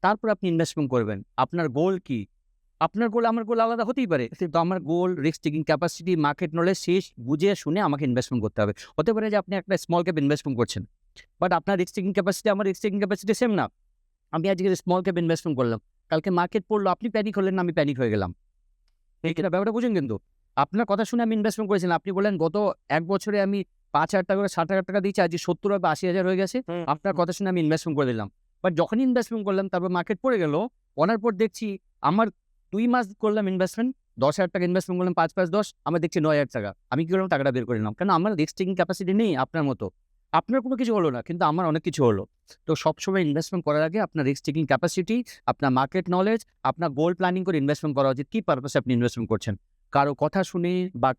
তারপর আপনি ইনভেস্টমেন্ট করবেন। আপনার গোল কি? আপনার গোল আমার গোল আলাদা হতেই পারে। তো আমার goal, risk taking capacity, market knowledge শেষ বুঝে শুনে আমাকে ইনভেস্টমেন্ট করতে হবে। হতে পারে যে আপনি একটা স্মল ক্যাপ ইনভেস্টমেন্ট করছেন, বাট আপনার রিস্ক টেকিং ক্যাপাসিটি আমার রিস্ক টেকিং ক্যাপাসিটি সেম না। আমি আজকে স্মল ক্যাপ ইনভেস্টমেন্ট করলাম, কালকে মার্কেট পড়লো, আপনি প্যানিক হলেন না, আমি প্যানিক হয়ে গেলাম। এইটা ব্যাপারটা বুঝুন। কিন্তু আপনার কথা শুনে আমি ইনভেস্টমেন্ট করেছিলাম, আপনি বললেন গত 1 বছরে আমি 5,000 টাকা করে 60,000 টাকা দিয়েছি, আজকে 70 বা 80,000 হয়ে গেছে। আপনার কথা শুনে আমি ইনভেস্টমেন্ট করে দিলাম। বাট যখনই ইনভেস্টমেন্ট করলাম, তারপর মার্কেট পড়ে গেল, পড়ার পর দেখছি আমার 2 মাস করলাম ইনভেস্টমেন্ট, 10,000 টাকা ইনভেস্টমেন্ট করলাম, 5 5 10, আমার দেখছি 9,000 টাকা। আমি কি করলাম, টাকাটা বের করে নিলাম, কারণ আমার রিস্ক টেকিং ক্যাপাসিটি নেই আপনার মতো। আপনার কোনো কিছু হলো না, কিন্তু আমার অনেক কিছু হলো। তো সবসময় ইনভেস্টমেন্ট করার আগে আপনার রিস্ক টেকিং ক্যাপাসিটি, আপনার মার্কেট নলেজ, আপনার গোল প্ল্যানিং করে ইনভেস্টমেন্ট করা উচিত। কী পারপাসে আপনি ইনভেস্টমেন্ট করছেন? কারো কথা শুনে বা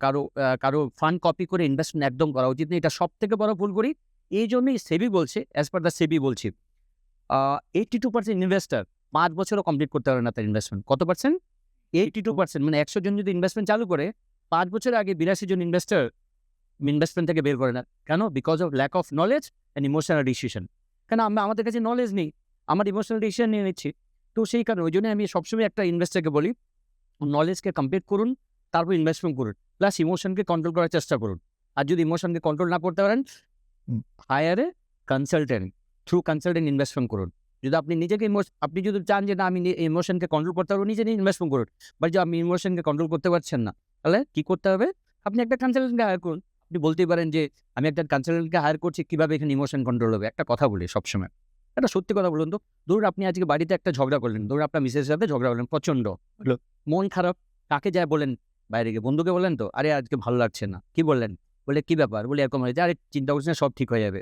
কারো ফান্ড কপি করে ইনভেস্টমেন্ট একদম করা উচিত না। এটা সবথেকে বড় ভুল করি। এই জন্যই সেবি বলছে, অ্যাজ পার দ্য সেবি বলছি, 82% ইনভেস্টর 5 বছরও কমপ্লিট করতে পারে না তার ইনভেস্টমেন্ট। কত পার্সেন্ট? 82%। মানে 100 জন যদি ইনভেস্টমেন্ট চালু করে, 5 বছরের আগে 82 জন ইনভেস্টর ইনভেস্টমেন্ট থেকে বের করে না। কেন? Because of lack of knowledge and emotional decision. কেন? আমাদের কাছে নলেজ নেই, আমার ইমোশনাল ডিসিশন নিয়ে নিচ্ছি। তো সেই কারণে ওই জন্য আমি সবসময় একটা ইনভেস্টরকে বলি, নলেজকে কমপ্লিট করুন, তারপর ইনভেস্টমেন্ট করুন, প্লাস ইমোশনকে কন্ট্রোল করার চেষ্টা করুন। আর যদি ইমোশনকে কন্ট্রোল না করতে পারেন, hire a consultant, through consultant investment করুন। যদি আপনি নিজেকে আপনি যদি চান যে না আমি ইমোশনকে কন্ট্রোল করতে পারবো, নিজে ইনভেস্টমেন্ট করুন। বাট যে আপনি ইমোশনকে কন্ট্রোল করতে পারছেন না, তাহলে কি করতে হবে? আপনি একটা কনসালটেন্টকে হায়ার করুন। আপনি বলতেই পারেন যে আমি একটা কনসালটেন্টকে হায়ার করছি, কীভাবে এখানে ইমোশন কন্ট্রোল হবে? একটা কথা বলি সবসময়, একটা সত্যি কথা বলুন তো। ধরুন আপনি আজকে বাড়িতে একটা ঝগড়া করলেন, ধরুন আপনার মিসেসের সাথে ঝগড়া করলেন, প্রচণ্ড হলো, মন খারাপ, কাকে যায় বলেন? বাইরে গিয়ে বন্ধুকে বলেন তো, আরে আজকে ভালো লাগছে না। কি বললেন? বলে কি ব্যাপার? বলে এরকম হয়েছে, আরে চিন্তা করছি না, সব ঠিক হয়ে যাবে।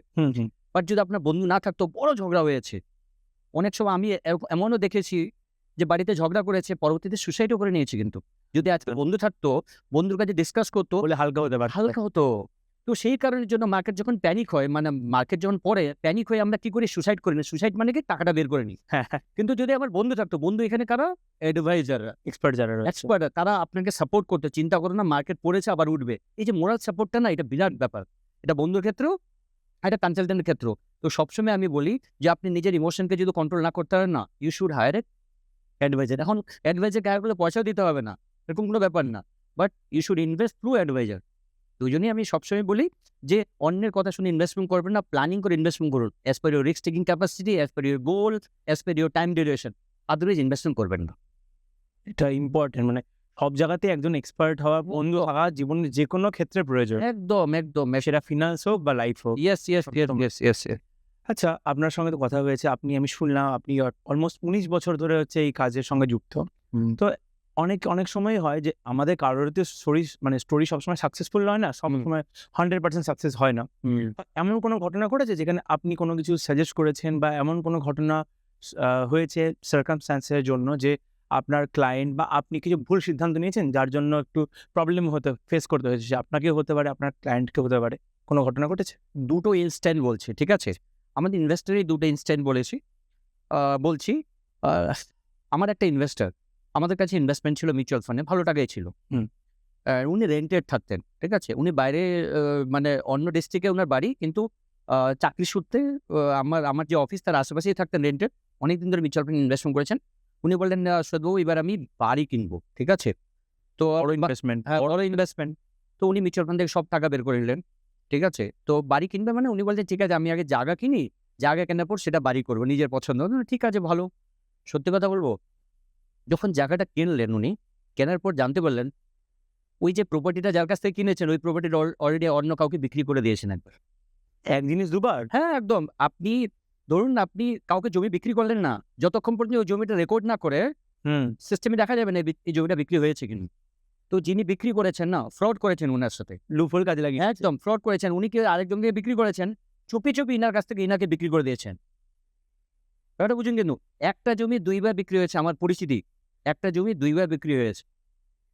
বাট যদি আপনার বন্ধু না থাকতো, বড় ঝগড়া হয়েছে, অনেক সময় আমি এমনও দেখেছি যে বাড়িতে ঝগড়া করেছে, পরবর্তীতে সুসাইডও করে নিয়েছে কিন্তু। যদি আজকে বন্ধু থাকতো, বন্ধুর কাছে ডিসকাস করতো, বলে হালকা হতে পারে। হালকা হতো। তো সেই কারণের জন্য মার্কেট যখন প্যানিক হয়, মানে মার্কেট যখন পড়ে, প্যানিক হয়ে আমরা কি করি? সুসাইড করি না। সুসাইড মানে কি? টাকাটা বের করে নিই। হ্যাঁ, হ্যাঁ, কিন্তু যদি আমার বন্ধু থাকতো, বন্ধু এখানে কারা? অ্যাডভাইজাররা, এক্সপার্ট যারা রয়েছে। এক্সপার্ট, তারা আপনাকে সাপোর্ট করতো। চিন্তা করো না, মার্কেট পড়েছে আবার উঠবে। এই যে মোরাল সাপোর্টটা না, এটা বিরাট ব্যাপার। এটা বন্ধুর ক্ষেত্রেও, এটা কনসালটেন্টের ক্ষেত্রেও। তো সবসময় আমি বলি যে আপনি নিজের ইমোশনকে যদি কন্ট্রোল না করতে পারেন না, you should hire a adviser. এখন অ্যাডভাইজারকে হায়ার করলে পয়সাও দিতে হবে না, এরকম কোনো ব্যাপার না। But you should invest through adviser. দুজনেই আমি সবসময় বলি যে অন্যের কথা শুনে ইনভেস্টমেন্ট করবেন না, প্ল্যানিং করে ইনভেস্টমেন্ট করুন। As per your risk taking capacity, as per your goal, as per your time duration. Otherwise investment করবেন না। এটা ইম্পর্টেন্ট, মানে সব জায়গাতেই একজন এক্সপার্ট হওয়া, বন্ধু থাকা জীবনের যেকোনো ক্ষেত্রে প্রয়োজন। একদম, একদম। সেটা ফিনান্স হোক বা লাইফ হোক। ইয়েস, ইয়েস, ইয়েস, একদম। Yes, yes, yes. আচ্ছা, আপনার সঙ্গে তো কথা হয়েছে। আমি শুনলাম আপনি অলমোস্ট 19 বছর ধরে হচ্ছে এই কাজের সঙ্গে যুক্ত। তো অনেক সময় হয় যে আমাদের কারোর তো স্টোরি সবসময় সাকসেসফুল হয় না, সবসময় 100% সাকসেস হয় না। এমন কোনো ঘটনা ঘটেছে যেখানে আপনি কোনো কিছু সাজেস্ট করেছেন, বা এমন কোনো ঘটনা হয়েছে সার্কামস্ট্যান্সের জন্য যে আপনার ক্লায়েন্ট বা আপনি কিছু ভুল সিদ্ধান্ত নিয়েছেন, যার জন্য একটু প্রবলেম ফেস করতে হয়েছে? সে আপনাকেও হতে পারে, আপনার ক্লায়েন্টকেও হতে পারে। কোনো ঘটনা ঘটেছে? দুটো ইনস্ট্যান্ট বলছি, ঠিক আছে? আমাদের ইনভেস্টরেই দুটো ইনস্ট্যান্ট বলেছি। বলছি, আ আমার একটা ইনভেস্টর, আমাদের কাছে ইনভেস্টমেন্ট ছিল মিউচুয়াল ফান্ডে, ভালো টাকাই ছিল। উনি রেন্টেড থাকতেন, ঠিক আছে? উনি বাইরে, মানে অন্য ডিস্ট্রিক্টে উনার বাড়ি, কিন্তু চাকরির সূত্রে আমার যে অফিস তার আশেপাশেই থাকতেন রেন্টেড। অনেকদিন ধরে মিউচুয়াল ফান্ডে ইনভেস্টমেন্ট করেছেন। উনি বললেন, "সৈয়দবাবু, এবার আমি বাড়ি কিনবো।" ঠিক আছে? তো বড় ইনভেস্টমেন্ট। হ্যাঁ, বড় ইনভেস্টমেন্ট। তো উনি মিউচুয়াল ফান্ড থেকে সব টাকা বের করে নিলেন। ঠিক আছে? তো বাড়ি কিনবে মানে উনি বলছেন, "ঠিক আছে, আমি আগে জায়গা কিনি। জায়গা কেনার পর সেটা বাড়ি করব নিজের পছন্দ।" ঠিক আছে, ভালো। সত্যি কথা বলব, যখন জায়গাটা কিনলেন উনি, কেনার পর জানতে পারলেন, ওই যে প্রপার্টিটা যার কাছ থেকে কিনেছেন, ওই প্রপার্টিটা অলরেডি অন্য কাউকে বিক্রি করে দিয়েছেন একবার। এক জিনিস দুবার? হ্যাঁ, একদম। আপনি ধরুন, আপনি কাউকে জমি বিক্রি করলেন না, যতক্ষণ পর্যন্ত ওই জমিটা রেকর্ড না করে সিস্টেমে দেখা যাবে না এই জমিটা বিক্রি হয়েছে কিনা। তো যিনি বিক্রি করেছেন না, ফ্রড করেছেন উনার সাথে। লুফল কাজে লাগিয়ে। একদম ফ্রড করেছেন। উনি কি আরেকজনকে বিক্রি করেছেন, চুপি, চুপি ইনার কাছ থেকে ইনাকে বিক্রি করে দিয়েছেন। ব্যাপারটা বুঝুন কিন্তু। একটা জমি ২ বার বিক্রি হয়েছে, আমার পরিচিতি। একটা জমি ২ বার বিক্রি হয়েছে।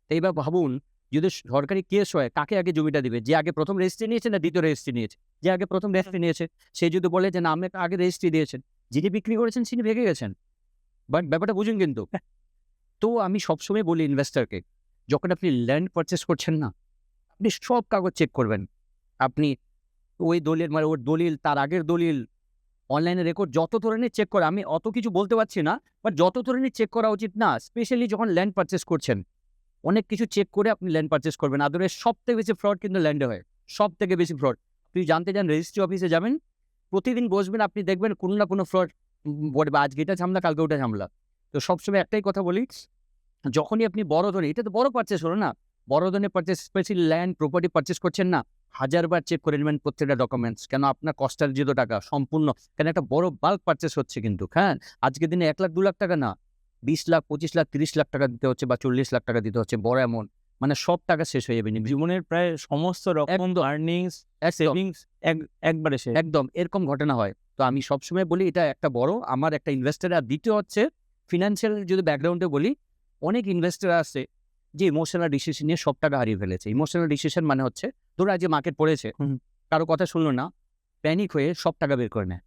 তো এইবার ভাবুন, যদি সরকারি কেস হয়, কাকে আগে জমিটা দিবে? যে আগে ১ম রেজিস্ট্রি নিয়েছে না ২য় রেজিস্ট্রি নিয়েছে? যে আগে ১ম রেজিস্ট্রি নিয়েছে, সে যদি বলে যে, "না, আমি আগে রেজিস্ট্রি দিয়েছেন।" যিনি বিক্রি করেছেন তিনি ভেগে গেছেন। বাট ব্যাপারটা বুঝুন কিন্তু। তো আমি সবসময় বলি ইনভেস্টরকে, যখন আপনি ল্যান্ড পারচেজ করছেন না, আপনি সব কাগজ চেক করবেন। আপনি ওই দলিল, মানে ওর দলিল, তার আগের দলিল, অনলাইনে রেকর্ড, যত ধরনের চেক করা, আমি অত কিছু বলতে পারছি না, বাট যত ধরনের চেক করা উচিত না, স্পেশালি যখন ল্যান্ড পারচেজ করছেন, অনেক কিছু চেক করে আপনি ল্যান্ড পারচেজ করবেন। আদারওয়াইজ সবথেকে বেশি ফ্রড কিন্তু ল্যান্ডে হয়। সবথেকে বেশি ফ্রড। আপনি জানতে চান, রেজিস্ট্রি অফিসে যাবেন, প্রতিদিন বসবেন, আপনি দেখবেন কোনো না কোনো ফ্রড বলবে, আজকে এটা ঝামেলা, কালকে ওটা ঝামেলা। তো সবসময় একটাই কথা বলি, যখনই আপনি বড় ধরনের, এটা তো বড় পারচেজ হলো না, বড় ধরনের purchase, specially land property purchase করছেন না, ১০০০ বার চেক করে নেবেন প্রত্যেকটা ডকুমেন্টস। কেন? আপনার কষ্টার্জিত টাকা সম্পূর্ণ, কেন একটা বড় বাল্ক পারচেজ হচ্ছে কিন্তু, হ্যাঁ? আজকের দিনে ১ লাখ ২ লাখ টাকা না, ২০ লাখ, ২৫ লাখ, ৩০ লাখ টাকা দিতে হচ্ছে, বা ৪০ লাখ টাকা দিতে হচ্ছে, বড় অ্যামাউন্ট। মানে সব টাকা শেষ হয়ে যাবে জীবনের প্রায় সমস্ত রকম একদম। আর্নিংস, একদম, সেভিংস একবারে শেষ। একদম এরকম ঘটনা হয়। তো আমি সবসময় বলি, এটা একটা বড় আমার একটা ইনভেস্টর। আর দ্বিতীয় হচ্ছে ফিন্যান্সিয়াল, যদি ব্যাকগ্রাউন্ডে বলি, অনেক ইনভেস্টর আছে যে ইমোশনাল ডিসিশন নিয়ে সব টাকা হারিয়ে ফেলেছে। ইমোশনাল ডিসিশন মানে হচ্ছে, ধরো আজকে মার্কেট পড়েছে, কারো কথা শুনলো না, প্যানিক হয়ে সব টাকা বের করে নেয়।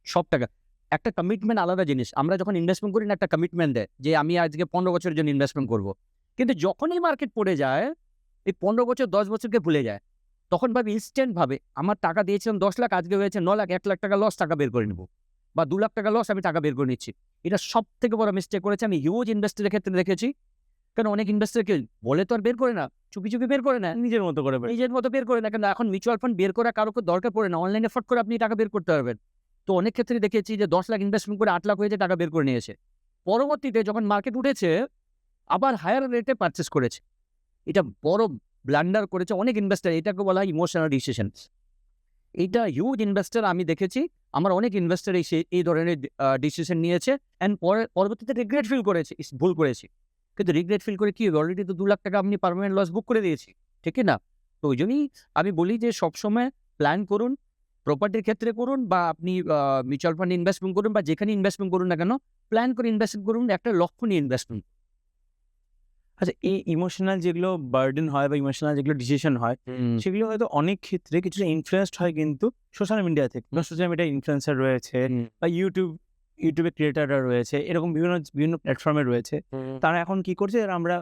সব টাকা। একটা কমিটমেন্ট আলাদা জিনিস। আমরা যখন ইনভেস্টমেন্ট করি না, একটা কমিটমেন্ট দেয় যে আমি আজকে ১৫ বছরের জন্য ইনভেস্টমেন্ট করব। কিন্তু যখনই মার্কেট পড়ে যায়, এই ১৫ বছর ১০ বছরকে ভুলে যায়। তখন ভাবে, ইনস্ট্যান্ট ভাবে, আমার টাকা দিয়েছিলাম ১০ লাখ, আজকে হয়েছে ৯ লাখ, ১ লাখ টাকা লস, টাকা বের করে নেব। বা ২ লাখ টাকা লস, আমি টাকা বের করে নিচ্ছি। এটা সবথেকে বড় মিস্টেক করেছে। আমি হিউজ ইনভেস্টরের ক্ষেত্রে দেখেছি। কারণ অনেক ইনভেস্টরকে বলে তো আর বের করে না, চুপি, চুপি বের করে নেয়। নিজের মতো করে নিজের মতো বের করে না। কিন্তু এখন মিউচুয়াল ফান্ড বের করা কারো দরকার পড়ে না। অনলাইনে ফট করে আপনি টাকা বের করতে পারবেন। তো অনেক ক্ষেত্রে দেখেছি যে ১০ লাখ ইনভেস্টমেন্ট করে ৮ লাখ হয়ে যায়, টাকা বের করে নিয়েছে। পরবর্তীতে যখন মার্কেট উঠেছে, আবার হায়ার রেটে পারচেজ করেছে। এটা বড় ব্লান্ডার করেছে অনেক ইনভেস্টর। এটাকে বলা হয় ইমোশনাল ডিসিশন। এইটা হিউজ ইনভেস্টর আমি দেখেছি। আমার অনেক ইনভেস্টর এই ধরনের ডিসিশন নিয়েছে, অ্যান্ড পরবর্তীতে রিগ্রেট ফিল করেছে, ভুল করেছি। কিন্তু রিগ্রেট ফিল করে কি হবে? অলরেডি তো ২ লাখ টাকা আপনি পার্মানেন্ট লস বুক করে দিয়েছি। ঠিক কি না? তো ওইজন্যই আমি বলি যে সবসময় প্ল্যান করুন, প্রপার্টির ক্ষেত্রে করুন বা আপনি মিউচুয়াল ফান্ডে ইনভেস্টমেন্ট করুন বা যেখানে ইনভেস্টমেন্ট করুন না কেন, প্ল্যান করে ইনভেস্টমেন্ট করুন, একটা লক্ষ্য নিয়ে ইনভেস্টমেন্ট। আচ্ছা, এই ইমোশনাল যেগুলো বার্ডেন হয় বা ইমোশনাল যেগুলো ডিসিশন হয়, সেগুলো হয়তো অনেক ক্ষেত্রে কিছুটা ইনফ্লুয়েসড হয় কিন্তু সোশ্যাল মিডিয়া থেকে। সোশ্যাল মিডিয়া ইনফ্লুয়েন্সার রয়েছে বা ইউটিউবে ক্রিয়েটাররা রয়েছে, এরকম বিভিন্ন প্ল্যাটফর্মে রয়েছে। তারা এখন কি করছে, আমরা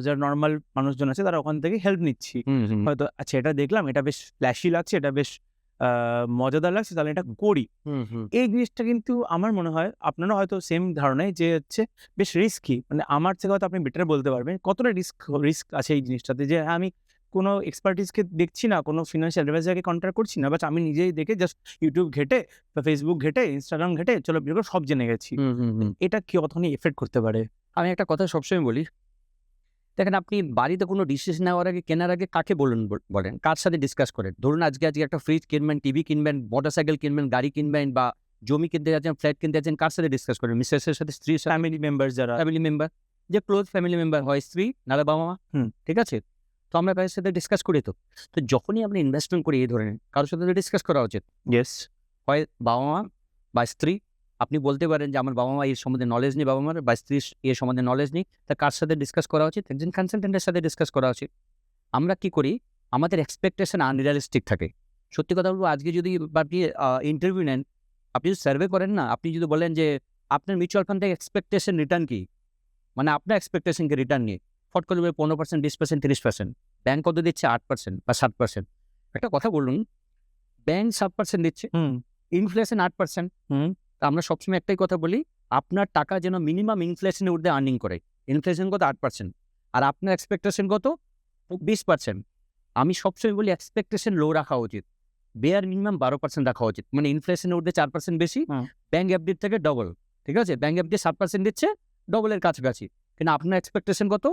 যারা নর্মাল মানুষজন আছে তারা ওখান থেকে হেল্প নিচ্ছি। হয়তো আচ্ছা এটা দেখলাম, এটা বেশ ফ্ল্যাশি লাগছে, এটা বেশ মজাদার লাগছে, তাহলে এটা করি। এই জিনিসটা কিন্তু আমার মনে হয় আপনারা হয়তো সেম ধারণায় যে হচ্ছে বেশ রিস্কি, মানে আমার থেকে হয়তো আপনি বেটার বলতে পারবেন কতটা রিস্ক আছে এই জিনিসটাতে, যে আমি কোনো এক্সপার্টিসকে দেখছি না, কোনো ফিনান্সিয়াল অ্যাডভাইজারকে কন্ট্যাক্ট করছি না, বাট আমি নিজেই দেখে জাস্ট ইউটিউব ঘেটে বা ফেসবুক ঘেটে ইনস্টাগ্রাম ঘেটে চলো বিরো সব জেনে গেছি। এটা কি কতখানি এফেক্ট করতে পারে? আমি একটা কথা সবসময় বলি, দেখেন আপনি বাড়িতে কোনো ডিসিশন নেওয়ার আগে, কেনার আগে কাকে বলেন, কার সাথে ডিসকাস করেন? ধরুন আজকে একটা ফ্রিজ কিনবেন, টিভি কিনবেন, মোটরসাইকেল কিনবেন, গাড়ি কিনবেন বা জমি কিনতে যাচ্ছেন, ফ্ল্যাট কিনতে যাচ্ছেন, কার সাথে ডিসকাস করেন? মিসেসের সাথে, স্ত্রীর সাথে, ফ্যামিলি মেম্বার যারা, ফ্যামিলি মেম্বার, যে ক্লোজ ফ্যামিলি মেম্বার হয় স্ত্রী নাহলে বাবা মা। ঠিক আছে, তো আমরা তাদের সাথে ডিসকাস করি। তো যখনই আপনি ইনভেস্টমেন্ট করি এই ধরনের, কারোর সাথে ডিসকাস করা উচিত। ইয়েস, হয় বাবা মা বা স্ত্রী। আপনি বলতে পারেন যে আমার বাবা মা এর সম্বন্ধে নলেজ নেই, বাবা মার বা স্ত্রীর এর সম্বন্ধে নলেজ নেই, তা কার সাথে ডিসকাস করা উচিত? একজন কনসালটেন্টের সাথে ডিসকাস করা উচিত। আমরা কি করি, আমাদের এক্সপেকটেশন আনরিয়ালিস্টিক থাকে। সত্যি কথা বলবো, আজকে যদি আপনি ইন্টারভিউ নেন, আপনি যদি সার্ভে করেন না, আপনি যদি বলেন যে আপনার মিউচুয়াল ফান্ড থেকে এক্সপেকটেশন রিটার্ন কি, মানে আপনার এক্সপেকটেশনকে রিটার্ন নিয়ে ফট করে 15%, 20%, 30%, ব্যাংক কত দিচ্ছে? 8% বা 7%। একটা কথা বলুন, ব্যাংক 7% দিচ্ছে, ইনফ্লেশন 8%। আমরা সবসময় একটাই কথা বলি, আপনার টাকা যেন মিনিমাম ইনফ্লেশনের ঊর্ধ্বে আর্নিং করে। ইনফ্লেশন কত? 8%, আর আপনার এক্সপেকটেশন কত? 20%। আমি সবসময় বলি এক্সপেকটেশন লো রাখা উচিত, বেয়ার মিনিমাম 12% রাখা উচিত, মানে ইনফ্লেশনের ঊর্ধ্বে 4% বেশি, ব্যাংক এফডির থেকে ডবল। ঠিক আছে, ব্যাংক এফডি 7% দিচ্ছে, ডবলের কাছাকাছি, কিন্তু আপনার এক্সপেকটেশন কত?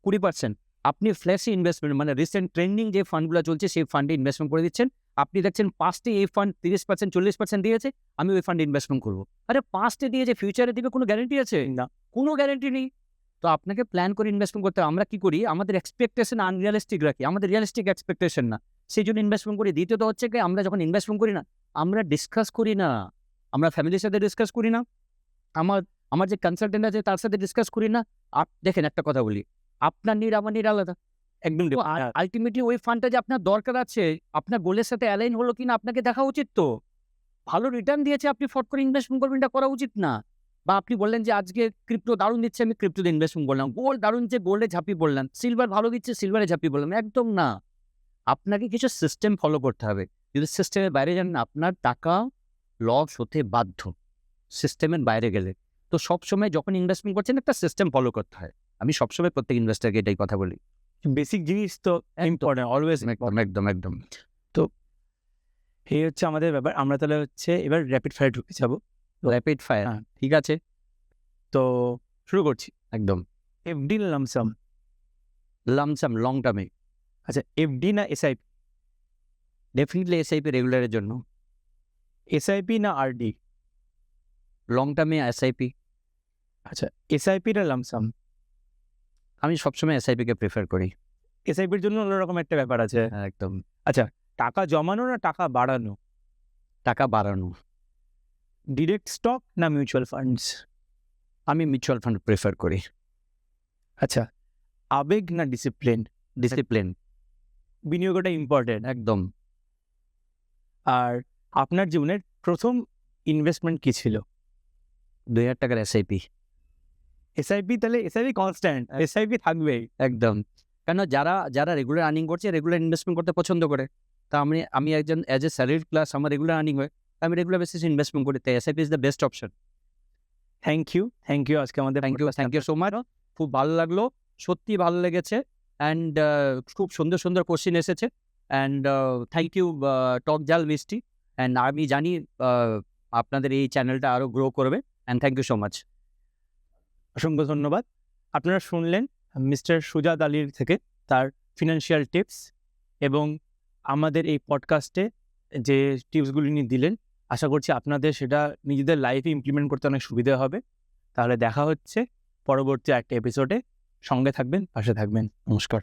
20%। আপনি ফ্ল্যাশি ইনভেস্টমেন্ট, মানে রিসেন্ট ট্রেন্ডিং যে ফান্ডগুলো চলছে সেই ফান্ডে ইনভেস্টমেন্ট করে দিচ্ছেন। আপনি দেখছেন 5টে এই ফান্ড 30%, 40% দিয়েছে, আমি ওই ফান্ডে ইনভেস্টমেন্ট করবো। আরে 5টে দিয়েছে, ফিউচারে দিবে, কোনো গ্যারেন্টি আছে? না, কোনো গ্যারেন্টি নেই। তো আপনাকে প্ল্যান করে ইনভেস্টমেন্ট করতে হবে। আমরা কি করি, আমাদের এক্সপেকটেশন আনরিয়ালিস্টিক রাখি, আমাদের রিয়ালিস্টিক এক্সপেকটেশন না, সেই জন্য ইনভেস্টমেন্ট করি। দ্বিতীয়ত হচ্ছে কি, আমরা যখন ইনভেস্টমেন্ট করি না, আমরা ডিসকাস করি না, আমরা ফ্যামিলির সাথে ডিসকাস করি না, আমার যে কনসালটেন্ট আছে তার সাথে ডিসকাস করি না। দেখেন একটা কথা বলি, আপনার নিড আমার নিড আলাদা, একদম। আলটিমেটলি ওই ফান্ডটা যে আপনার দরকার আছে, আপনার গোলের সাথে অ্যালাইন হলো কিনা আপনাকে দেখা উচিত। তো ভালো রিটার্ন দিয়েছে, আপনি ফট করে ইনভেস্টমেন্ট করবেন, এটা করা উচিত না। বা আপনি বললেন যে আজকে ক্রিপ্টো দারুণ দিচ্ছে, আমি ক্রিপ্টোতে ইনভেস্টমেন্ট করলাম, গোল্ড দারুণ দিচ্ছে, গোল্ডে ঝাঁপিয়ে পড়লাম, সিলভার ভালো দিচ্ছে, সিলভারে ঝাঁপিয়ে পড়লাম, একদম না। আপনাকে কিছু সিস্টেম ফলো করতে হবে। যদি সিস্টেমের বাইরে যান, আপনার টাকা লস হতে বাধ্য সিস্টেমের বাইরে গেলে। তো সবসময় যখন ইনভেস্টমেন্ট করছেন, একটা সিস্টেম ফলো করতে হয়। আমি সবসময় প্রত্যেক ইনভেস্টারকে এটাই কথা বলি। বেসিক জিনিস তো ইম্পর্টেন্ট, অলওয়েজ। একদম। এই হচ্ছে আমাদের ব্যাপার। আমরা তাহলে হচ্ছে এবার র্যাপিড ফায়ার ঢুকে যাবো। র্যাপিড ফায়ার, ঠিক আছে, তো শুরু করছি। একদম। এফডি না লামসাম? লামসাম, লং টার্মে। আচ্ছা, এফডি না এসআইপি? ডেফিনেটলি এসআইপি, রেগুলারের জন্য। এসআইপি না আরডি? লং টার্মে এসআইপি। আচ্ছা, এসআইপি না লামসাম? আমি সবসময় এসআইপিকে প্রেফার করি। এসআইপির জন্য অন্যরকম একটা ব্যাপার আছে। একদম। আচ্ছা, টাকা জমানো না টাকা বাড়ানো? টাকা বাড়ানো। ডিরেক্ট স্টক না মিউচুয়াল ফান্ডস? আমি মিউচুয়াল ফান্ড প্রেফার করি। আচ্ছা, আবেগ না ডিসিপ্লিন? ডিসিপ্লিন। বিনিয়োগটা ইম্পর্টেন্ট একদম। আর আপনার জীবনের প্রথম ইনভেস্টমেন্ট কি ছিল? 2000 টাকার এসআইপি। এসআইপি? তাহলে এসআইপি কনস্ট্যান্ট, এসআইপি থাকবেই একদম। কেন, যারা রেগুলার আর্নিং করছে, রেগুলার ইনভেস্টমেন্ট করতে পছন্দ করে। তা আমি একজন অ্যাজ এ স্যালারিড ক্লাস, আমার রেগুলার আর্নিং হয়, আমি রেগুলার বেসিস ইনভেস্টমেন্ট করি, তাই SIP is the best option. Thank you আজকে আমাদের থ্যাংক ইউ সো মাচ। খুব ভালো লাগলো, সত্যি ভালো লেগেছে। অ্যান্ড খুব সুন্দর সুন্দর কোশ্চেন এসেছে। অ্যান্ড থ্যাংক ইউ টক জাল মিষ্টি। অ্যান্ড আমি জানি আপনাদের এই চ্যানেলটা আরও গ্রো করবে। And thank you so much. অসংখ্য ধন্যবাদ। আপনারা শুনলেন মিস্টার সুজাত আলীর থেকে তার ফিনান্সিয়াল টিপস, এবং আমাদের এই পডকাস্টে যে টিপসগুলি নিয়ে দিলেন, আশা করছি আপনাদের সেটা নিজেদের লাইফে ইমপ্লিমেন্ট করতে অনেক সুবিধা হবে। তাহলে দেখা হচ্ছে পরবর্তী একটা এপিসোডে। সঙ্গে থাকবেন, পাশে থাকবেন। নমস্কার।